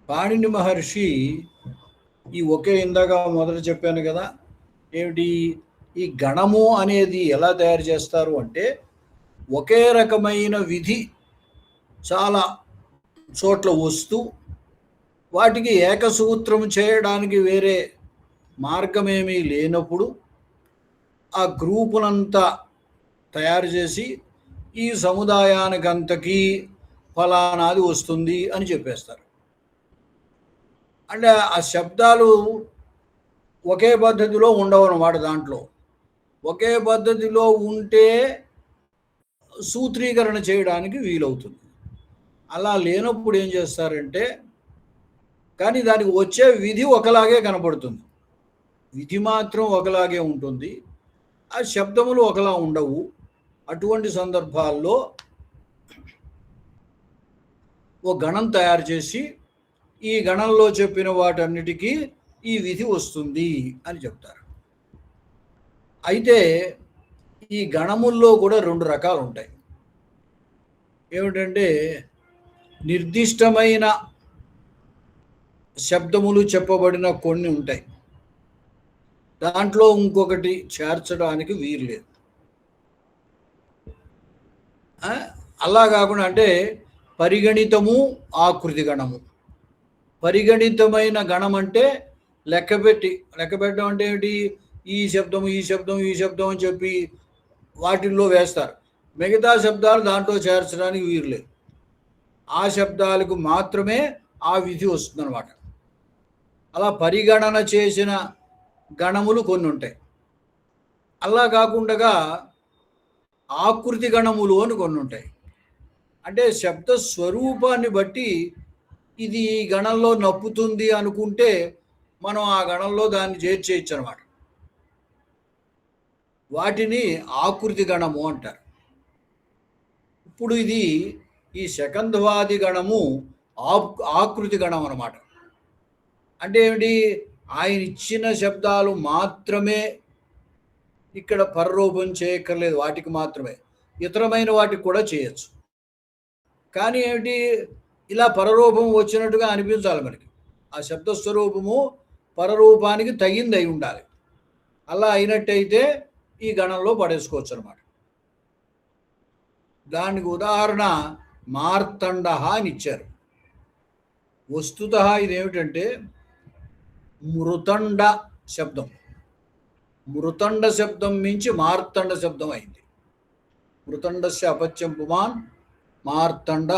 పాణిని మహర్షి ఈ ఒకే ఇందాక మొదట చెప్పాను కదా, ఏమిటి ఈ గణము అనేది ఎలా తయారు చేస్తారు అంటే, ఒకే రకమైన విధి చాలా చోట్ల వస్తూ వాటికి ఏకసూత్రం చేయడానికి వేరే మార్గమేమీ లేనప్పుడు ఆ గ్రూపునంతా తయారు చేసి ఈ సముదాయానికంతకీ ఫలానాది వస్తుంది అని చెప్పేస్తారు. అంటే ఆ శబ్దాలు ఒకే పద్ధతిలో ఉండవు అన్నమాట. దాంట్లో ఒకే పద్ధతిలో ఉంటే సూత్రీకరణ చేయడానికి వీలవుతుంది. అలా లేనప్పుడు ఏం చేస్తారంటే, కానీ దానికి వచ్చే విధి ఒకలాగే కనపడుతుంది, విధి మాత్రం ఒకలాగే ఉంటుంది, ఆ శబ్దములు ఒకలా ఉండవు. అటువంటి సందర్భాల్లో ఓ గణం తయారు చేసి ఈ గణంలో చెప్పిన వాటన్నిటికీ ఈ విధి వస్తుంది అని చెప్తారు. అయితే ఈ గణముల్లో కూడా రెండు రకాలు ఉంటాయి. ఏమిటంటే, నిర్దిష్టమైన శబ్దములు చెప్పబడిన కొన్ని ఉంటాయి, దాంట్లో ఇంకొకటి చేర్చడానికి వీల్లేదు. అలా కాకుండా అంటే పరిగణితము, ఆకృతి గణము. పరిగణితమైన గణం అంటే లెక్కపెట్టడం అంటే ఏమిటి, ఈ శబ్దము ఈ శబ్దం ఈ శబ్దం అని చెప్పి వాటిల్లో వేస్తారు, మిగతా శబ్దాలు దాంట్లో చేర్చడానికి వీల్లేదు. ఆ శబ్దాలకు మాత్రమే ఆ విధి వస్తుందన్నమాట. అలా పరిగణన చేసిన గణములు కొన్ని ఉంటాయి. అలా కాకుండా ఆకృతి గణములు అని కొన్ని ఉంటాయి. అంటే శబ్ద స్వరూపాన్ని బట్టి ఇది ఈ గణంలో నప్పుతుంది అనుకుంటే మనం ఆ గణంలో దాన్ని చేర్చేయచ్చు అనమాట. వాటిని ఆకృతి గణము అంటారు. ఇప్పుడు ఇది ఈ శకంధ్వాది గణము ఆకృతి గణం అన్నమాట. అంటే ఏమిటి, ఆయన ఇచ్చిన శబ్దాలు మాత్రమే ఇక్కడ పరరూపం చేయక్కర్లేదు, వాటికి మాత్రమే, ఇతరమైన వాటికి కూడా చేయొచ్చు. కానీ ఏమిటి, ఇలా పరరూపం వచ్చినట్టుగా అనిపించాలి మనకి. ఆ శబ్దస్వరూపము పరరూపానికి తగింది అయి ఉండాలి. అలా అయినట్టయితే ఈ గణంలో పడేసుకోవచ్చు అనమాట. దానికి ఉదాహరణ మార్తండ అని ఇచ్చారు. వస్తుత ఇదేమిటంటే మృతండ శబ్దం. మృతండ శబ్దం మించి మార్తండ శబ్దం అయింది. మృతండస్య అపత్యం పుమాన్ మార్తండ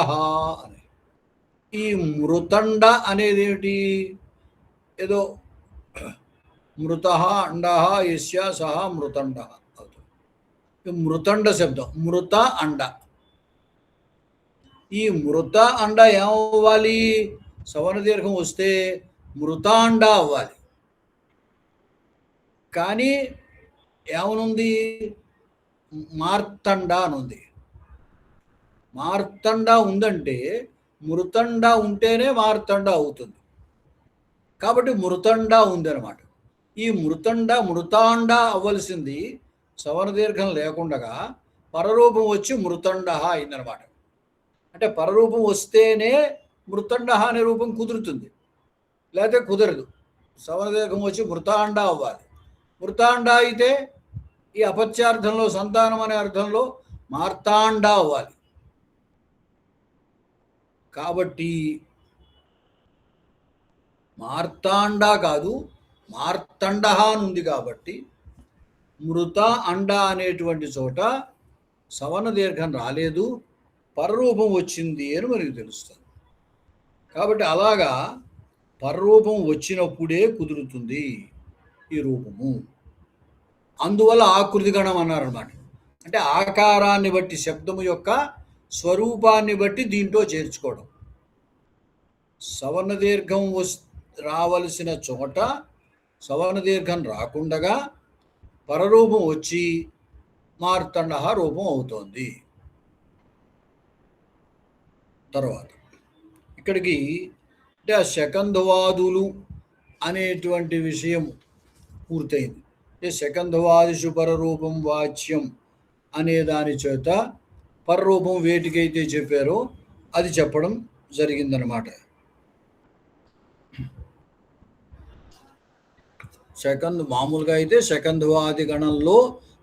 అని. ఈ మృతండ అనేది ఏమిటి, ఏదో మృత అండ యస్య సహ మృతండ అవుతుంది. మృతండ శబ్దం, మృత అండ. ఈ మృత అండ ఏమవ్వాలి? సవర్ణ దీర్ఘం వస్తే మృతాండ అవ్వాలి. కానీ ఏమనుంది? మార్తండ అనుంది. మార్తండ ఉందంటే మృతండ ఉంటేనే మార్తండ అవుతుంది. కాబట్టి మృతండ ఉందన్నమాట. ఈ మృతాండ అవ్వలసింది సవర్ణ దీర్ఘం లేకుండగా పరరూపం వచ్చి మృతండ అయిందనమాట. అంటే పరరూపం వస్తేనే మృతండ అనే రూపం కుదురుతుంది, లేకపోతే కుదరదు. సవర్ణ దీర్ఘం వచ్చి మృతాండ అవ్వాలి. మృతాండ అయితే ఈ అపత్యార్థంలో సంతానం అనే అర్థంలో మార్తాండ అవ్వాలి. కాబట్టి మార్తాండ కాదు, మార్తండ అని ఉంది. కాబట్టి మృత అండ అనేటువంటి చోట సవర్ణ దీర్ఘం రాలేదు, పరరూపం వచ్చింది అని మనకు తెలుస్తుంది. కాబట్టి అలాగా పరరూపం వచ్చినప్పుడే కుదురుతుంది ఈ రూపము. అందువల్ల ఆకృతి గణం అన్నారన్నమాట. అంటే ఆకారాన్ని బట్టి, శబ్దము యొక్క స్వరూపాన్ని బట్టి దీంట్లో చేర్చుకోవడం. సవర్ణ దీర్ఘం రావలసిన చోట సవర్ణ దీర్ఘం రాకుండగా పరరూపం వచ్చి మార్తండ రూపం అవుతోంది. తర్వాత ఇక్కడికి అంటే ఆ శకంధవాదులు అనేటువంటి విషయం పూర్తయింది. శకంధవాదిషు పరరూపం వాచ్యం అనే దాని చేత పరరూపం వేటికైతే చెప్పారో అది చెప్పడం జరిగిందనమాట. మామూలుగా అయితే శకంధవాది గణంలో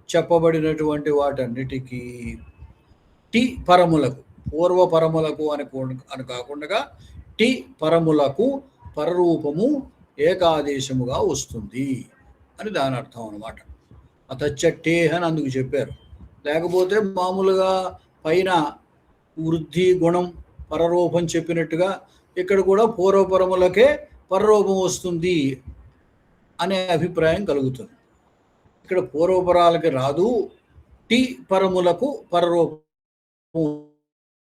చెప్పబడినటువంటి వాటన్నిటికీ టి పరములకు, పూర్వ పరములకు అని కాకుండా టి పరములకు పరరూపము ఏకాదేశముగా వస్తుంది అని దాని అర్థం అనమాట. అతచ్చట్టే అని అందుకు చెప్పారు. లేకపోతే మామూలుగా పైన వృద్ధి గుణం పరరూపం చెప్పినట్టుగా ఇక్కడ కూడా పూర్వపరములకే పరరూపం వస్తుంది అనే అభిప్రాయం కలుగుతుంది. ఇక్కడ పూర్వపరాలకి రాదు, టి పరములకు పరరూపం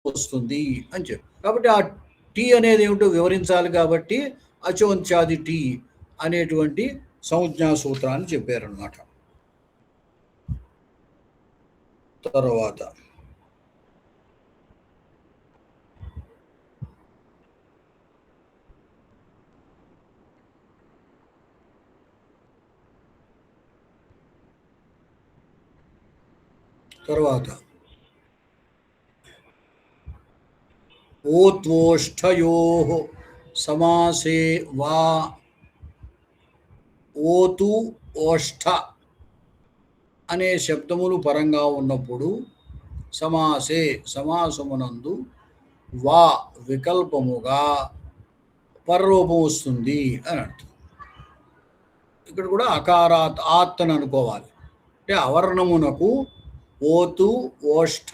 వస్తుంది అని చెప్పి. కాబట్టి ఆ టి అనేది ఏమిటో వివరించాలి. కాబట్టి అచోంత్యాది టి అనేటువంటి సంజ్ఞా సూత్రాన్ని చెప్పారన్నమాట. తర్వాత ఓత్వోష్ఠయోః సమాసే వా, ఓతు ఓష్ఠ అనే శబ్దములు పరంగా ఉన్నప్పుడు సమాసే సమాసమునందు వా వికల్పముగా పరరూపం వస్తుంది అని అర్థం. ఇక్కడ కూడా అకారాత్ ఆత్ అని అనుకోవాలి. అంటే అవర్ణమునకు ఓతు ఓష్ఠ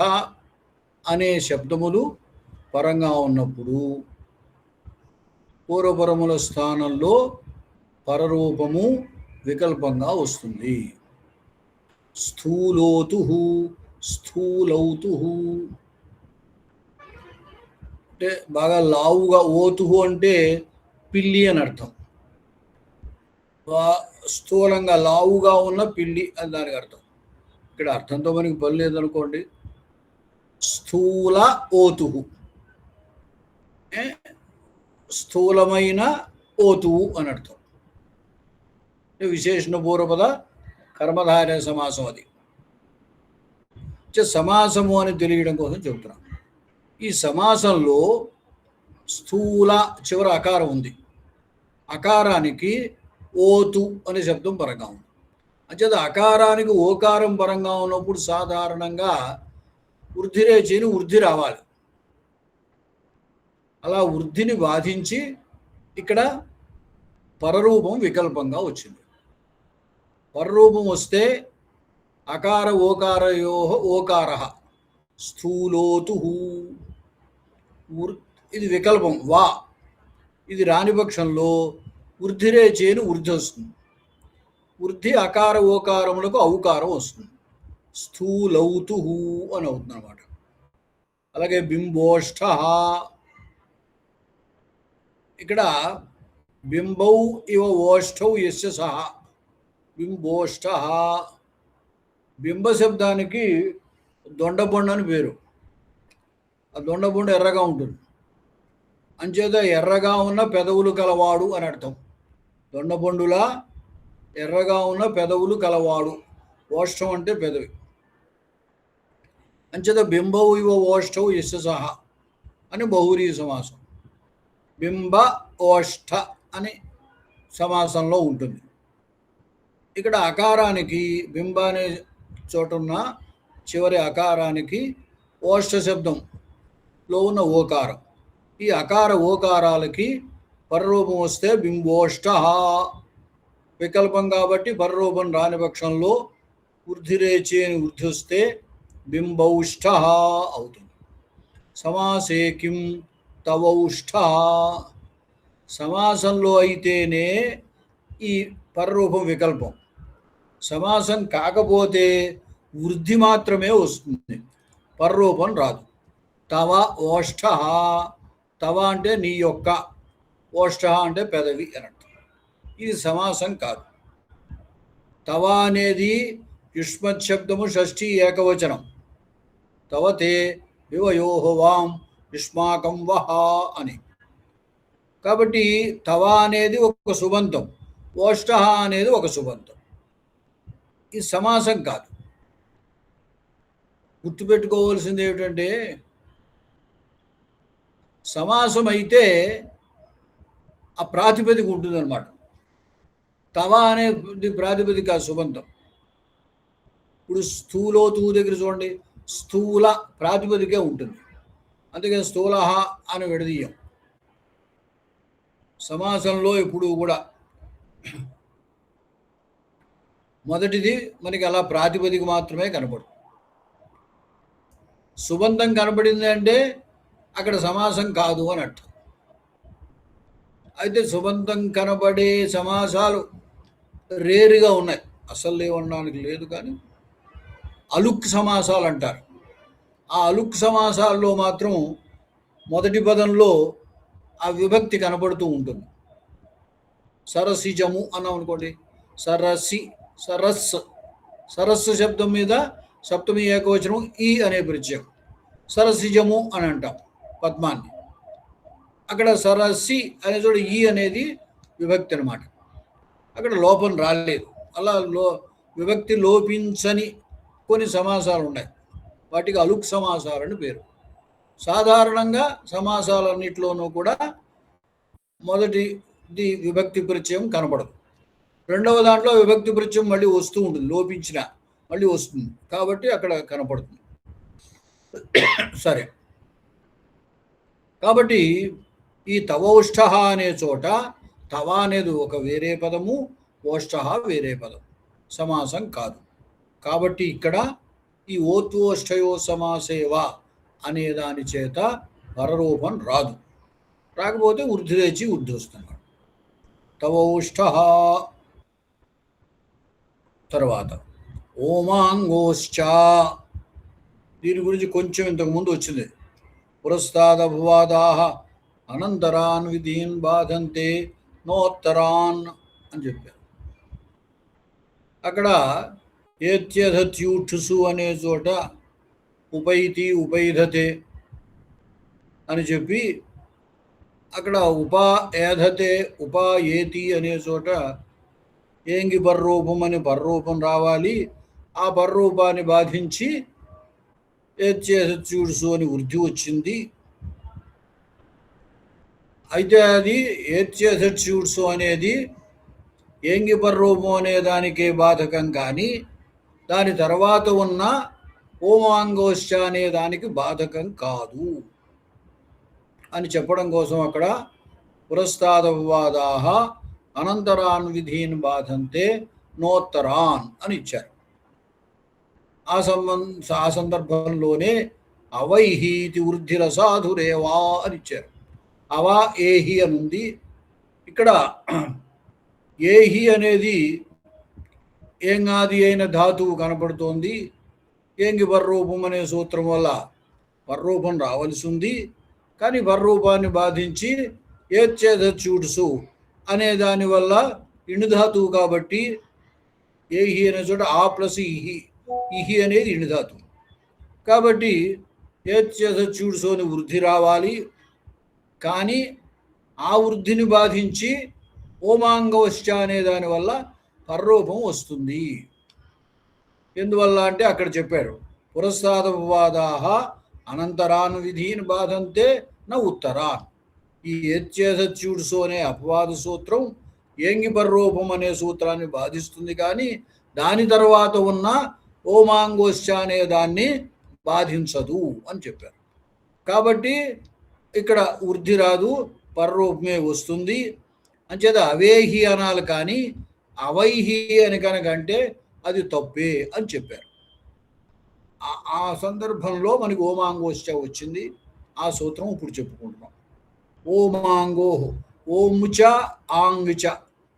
అనే శబ్దములు పరంగా ఉన్నప్పుడు పూర్వపరముల స్థానంలో పరరూపము వికల్పంగా వస్తుంది. స్థూలోతు, స్థూలౌతు అంటే బాగా లావుగా, ఓతుహు అంటే పిల్లి అని అర్థం. స్థూలంగా లావుగా ఉన్న పిల్లి అని దానికి అర్థం. ఇక్కడ అర్థంతో మనకి పని లేదనుకోండి. స్థూల ఓతుహు, స్థూలమైన ఓతువు అని అర్థం. విశేషణ పూర్వపద కర్మధారయ సమాసం. అది సమాసము అని తెలియడం కోసం చెబుతున్నాం. ఈ సమాసంలో స్థూల చివర అకారం ఉంది. అకారానికి ఓతు అనే శబ్దం పరంగా ఉంది. అంచేత అకారానికి ఓకారం పరంగా ఉన్నప్పుడు సాధారణంగా వృద్ధిరేచేని వృద్ధి రావాలి. అలా వృద్ధిని బాధించి ఇక్కడ పరరూపం వికల్పంగా వచ్చింది. పరరూపం వస్తే అకార ఓకారయో ఓకార స్థూలోతు, ఇది వికల్పం వా. ఇది రాని పక్షంలో వృద్ధిరేచేని వృద్ధి వస్తుంది. వృద్ధి అకార ఓకారములకు ఔకారం వస్తుంది. స్థూలౌతు అని అవుతుంది అన్నమాట. అలాగే బింబోష్ఠ, ఇక్కడ బింబౌ ఇవ ఓష్ఠౌ యస్య సహ, బింబోష్ఠ. బింబ శబ్దానికి దొండబొండ అని పేరు. ఆ దొండబొండ ఎర్రగా ఉంటుంది, అంచేత ఎర్రగా ఉన్న పెదవులు కలవాడు అని అర్థం. దొండబొండులా ఎర్రగా ఉన్న పెదవులు కలవాడు. ఓష్ఠం అంటే పెదవి. అంచేత బింబవు ఇవ ఓష్ఠౌ యస్య సహ అని బహువ్రీహి సమాసం. బింబ ఓష్ఠ అని సమాసంలో ఉంటుంది. ఇక్కడ అకారానికి, బింబ అనే చోటున్న చివరి అకారానికి ఓష్ఠ శబ్దంలో ఉన్న ఓకారం, ఈ అకార ఓకారాలకి పరరూపం వస్తే బింబోష్ఠ. వికల్పం కాబట్టి పరరూపం రాని పక్షంలో వృద్ధిరేచి అని వృద్ధి వస్తే బింబౌష్ఠ అవుతుంది. సమాసే కిం తవౌష్ఠ, సమాసంలో అయితేనే ఈ పరరూపం వికల్పం, సమాసం కాకపోతే వృద్ధి మాత్రమే వస్తుంది, పరరూపం రాదు. తవ ఓష్ఠ, తవ అంటే నీ యొక్క, ఓష్ఠ అంటే పెదవి అని అర్థం. ఇది సమాసం కాదు. తవ అనేది యుష్మత్ శబ్దము, షష్ఠీ ఏకవచనం. తవతే వివయోహో వాం యుష్మాకం వహ అని. కాబట్టి తవ అనేది ఒక సుబంతం, ఓష్ఠ అనేది ఒక సుబంతం. ఇది సమాసం కాదు. గుర్తుపెట్టుకోవాల్సింది ఏమిటంటే, సమాసం అయితే ఆ ప్రాతిపదిక ఉంటుందన్నమాట. తవ అనే ప్రాతిపదిక సుబంతం. ఇప్పుడు స్థూలోతు దగ్గర చూడండి, స్థూల ప్రాతిపదికే ఉంటుంది, అందుకే స్థూల అని విడదీయం. సమాసంలో ఇప్పుడు కూడా మొదటిది మనకి అలా ప్రాతిపదిక మాత్రమే కనపడు. సుబంధం కనపడింది అంటే అక్కడ సమాసం కాదు అని అర్థం. అయితే సుబంధం కనబడే సమాసాలు రేరుగా ఉన్నాయి, అసలు లేవనడానికి లేదు. కానీ అలుక్ సమాసాలు అంటారు. ఆ అలుక్ సమాసాల్లో మాత్రం మొదటి పదంలో ఆ విభక్తి కనబడుతూ ఉంటుంది. సరసిజము అన్నాం అనుకోండి, సరసి, సరస్సు, సరస్సు శబ్దం మీద సప్తమి ఏకవచనం ఈ అనే పరిచయం, సరసిజము అని అంటాం పద్మాన్ని. అక్కడ సరసి అనే చోట ఈ అనేది విభక్తి అనమాట. అక్కడ లోపం రాలేదు. అలా విభక్తి లోపించని కొన్ని సమాసాలు ఉన్నాయి, వాటికి అలుక్ సమాసాలని పేరు. సాధారణంగా సమాసాలన్నిటిలోనూ కూడా మొదటిది విభక్తి పరిచయం కనబడదు, రెండవ దాంట్లో విభక్తి పరిచయం మళ్ళీ వస్తూ ఉంటుంది, లోపించిన మళ్ళీ వస్తుంది, కాబట్టి అక్కడ కనపడుతుంది. సరే, కాబట్టి ఈ తవౌష్ఠ అనే చోట తవ అనేది ఒక వేరే పదము, ఓష్ఠ వేరే పదం, సమాసం కాదు. కాబట్టి ఇక్కడ ఈ ఓత్వోష్ఠయో సమాసేవా అనే దాని చేత పరరూపం రాదు. రాకపోతే వృద్ధి తెచ్చి వృద్ధి వస్తున్నాడు. తవౌష్ఠ. తర్వాత ఓమాంగోశ్చ, దీని గురించి కొంచెం ఇంతకుముందు వచ్చింది. పురస్తాదభవాదాహ అనంతరాన్ విధీన్ బాధంతే నోత్తరాన్ అని చెప్పారు. అక్కడ ఏత్యధత్యూఠుసు అనే చోట ఉపైతి ఉపైధతే అని చెప్పి, అక్కడ ఉపా ఏధతే ఉపా ఏతి అనే చోట ఏంగి పర్రూపం అని పర్రూపం రావాలి, ఆ పర్రూపాన్ని బాధించి ఏత్యధత్యూఠుసు అని వృద్ధి వచ్చింది. అయితే అది ఏత్యధత్యూట్సు అనేది ఏంగి పర్రూపం అనే దానికే బాధకం, కానీ దాని తర్వాత ఉన్న ఓమాంగోశ్చ అనే దానికి బాధకం కాదు అని చెప్పడం కోసం అక్కడ పురస్తాదవాదాహ అనంతరాన్ విధీన్ బాధంతే నోత్తరాన్ అని ఇచ్చారు. ఆ సందర్భంలోనే అవైహీతి వృద్ధిరసాధురేవా అని ఇచ్చారు. అవా ఏహి అనుంది. ఇక్కడ ఏహి అనేది ఏంగాది అయిన ధాతువు కనపడుతోంది. ఏంగి పర్రూపం అనే సూత్రం వల్ల పర్రూపం రావాల్సి ఉంది. కానీ పర్రూపాన్ని బాధించి ఏచ్చేదచ్యూడ్సు అనే దానివల్ల ఇణుధాతువు కాబట్టి ఏహి అనే చోట ఆ ప్లస్ ఇహి, ఇహి అనేది ఇణుధాతువు కాబట్టి ఏచ్చేదచ్యూడ్సు అని వృద్ధి రావాలి. కానీ ఆ వృద్ధిని బాధించి ఓమాంగవశ్చ అనే దానివల్ల పర్రూపం వస్తుంది. ఎందువల్ల అంటే అక్కడ చెప్పారు, పురస్సాదపవాదాహ అనంతరాన్ విధీన్ బాధంతే నా ఉత్తరాన్. ఈ ఏచ్చేదచ్యూడ్సు అనే అపవాద సూత్రం ఏంగి పర్రూపం అనే సూత్రాన్ని బాధిస్తుంది, కానీ దాని తర్వాత ఉన్న ఓమాంగోశ్చ అనే దాన్ని బాధించదు అని చెప్పారు. కాబట్టి ఇక్కడ వృద్ధి రాదు, పర్రూపమే వస్తుంది. అంచేత అవేహి అనాలి, కానీ అవైహి అని కనుకంటే అది తప్పే అని చెప్పారు. ఆ సందర్భంలో మనకి ఓమాంగోశ్చ వచ్చింది. ఆ సూత్రం ఇప్పుడు చెప్పుకుంటున్నాం. ఓమాంగో ఓముచ ఆంగుచ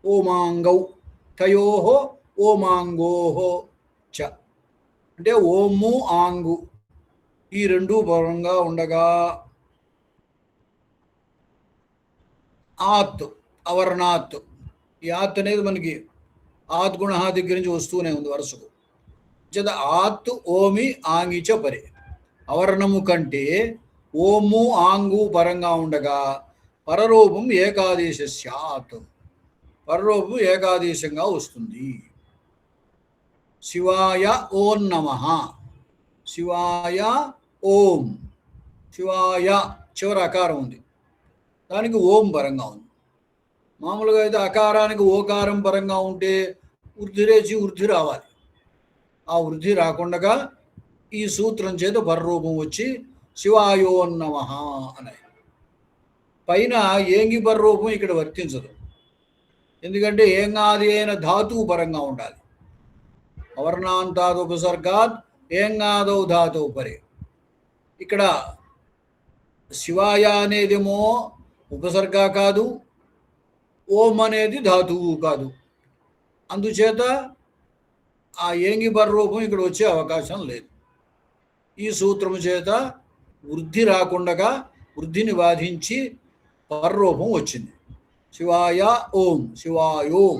ఓమాంగౌ తయోహో ఓమాంగోహో చ అంటే ఓము ఆంగు ఈ రెండు పరంగా ఉండగా ఆత్ అవర్ణాత్, ఈ ఆత్ అనేది మనకి ఆత్ గుణ దగ్గర నుంచి వస్తూనే ఉంది వరుసకు. చేత ఆత్ ఓమి ఆంగిచ పరే అవర్ణము కంటే ఓము ఆంగు పరంగా ఉండగా పరరూపం ఏకాదేశ స్యాత్, పరరూపం ఏకాదేశంగా వస్తుంది. శివాయ ఓం నమః, శివాయ ఓం, శివాయ చివర అకారం ఉంది, దానికి ఓం పరంగా ఉంది. మామూలుగా అయితే అకారానికి ఓకారం పరంగా ఉంటే వృద్ధి రేచి వృద్ధి రావాలి. ఆ వృద్ధి రాకుండా ఈ సూత్రం చేత పరరూపం వచ్చి శివాయో నమః అని. పైన ఏంగి పరరూపం ఇక్కడ వర్తించదు, ఎందుకంటే ఏంగాది అయిన ధాతువు పరంగా ఉండాలి. అవర్ణాంతాద్ ఉపసర్గాత్ ఏంగాదౌ ధాతువు పరే. ఇక్కడ శివాయ అనేదేమో ఉపసర్గ కాదు, ఓం అనేది ధాతువు కాదు. అందుచేత ఆ ఏంగి పరరూపం ఇక్కడ వచ్చే అవకాశం లేదు. ఈ సూత్రము చేత వృద్ధి రాకుండా వృద్ధిని బాధించి పరరూపం వచ్చింది. శివాయ ఓం, శివాయోం.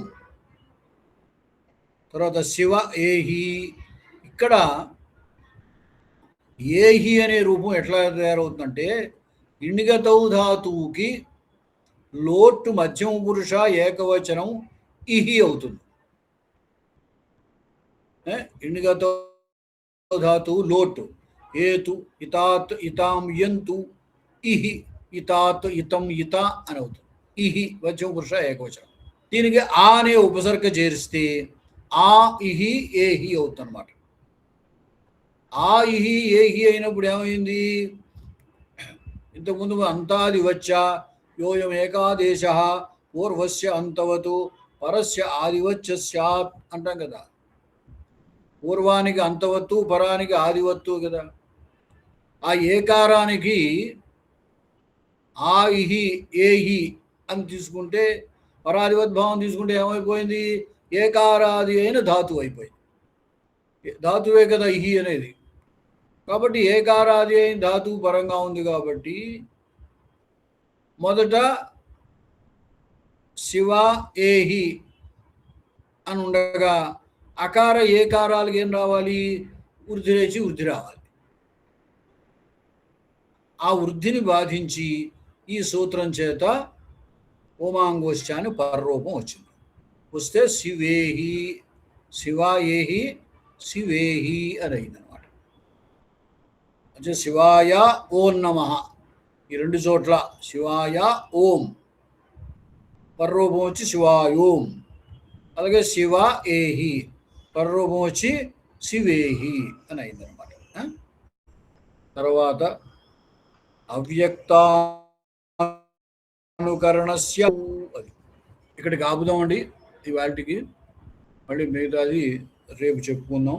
తర్వాత శివ ఏహి. ఇక్కడ ఏహి అనే రూపం ఎట్లా తయారవుతుందంటే ఇణిగతౌ ధాతువుకి లోటు మధ్యమ పురుష ఏకవచనం ఇహి అవుతుంది. ఇణిగతౌ ధాతువు లోటు ఏతు ఇతాత్ ఇతాం యంతు ఇహి ఇతాత్ ఇతం ఇత అని అవుతుంది. ఇహి మధ్యమ పురుష ఏకవచనం. దీనికి ఆ అనే ఉపసర్గ చేరిస్తే ఆ ఇహి ఏహి అవుతుంది అన్నమాట. ఆ ఇహి ఏహి అయినప్పుడు ఏమైంది, ఇంతకుముందు అంతాది వచ్చ యోయం ఏకాదేశ పూర్వస్య అంతవతు పరస్య ఆదివచ్చ స్యాత్ అంటాం కదా. పూర్వానికి అంతవత్తు, పరానికి ఆదివత్తు కదా. ఆ ఏకారానికి ఆ ఇహి ఏహి అని తీసుకుంటే, పరాధివద్భావం తీసుకుంటే ఏమైపోయింది, ఏకారాది అయిన ధాతువు అయిపోయింది. ధాతువే కదా ఇహి అనేది. కాబట్టి ఏకారాది అయిన ధాతువు పరంగా ఉంది కాబట్టి మొదట శివ ఏహి అని ఉండగా అకార ఏకారాలకు ఏం రావాలి, వృద్ధి లేచి వృద్ధి రావాలి. ఆ వృద్ధిని బాధించి ఈ సూత్రం చేత ఓమాంగోశ్చ అని పరరూపం వచ్చింది. వస్తే శివేహి, శివాయేహి, శివేహి అని అయిందనమాట. అంటే శివాయ ఓం నమః ఈ రెండు చోట్ల శివాయ ఓం పరరూపం వచ్చి శివాయోం. అలాగే శివ ఏహి పరరూపం వచ్చి శివేహి అని అయిందనమాట. తర్వాత అవ్యక్తానుకరణస్య, అది ఇక్కడికి ఆపుదామండి ఇవాళకి. మళ్ళీ మిగతాది రేపు చెప్పుకుందాం.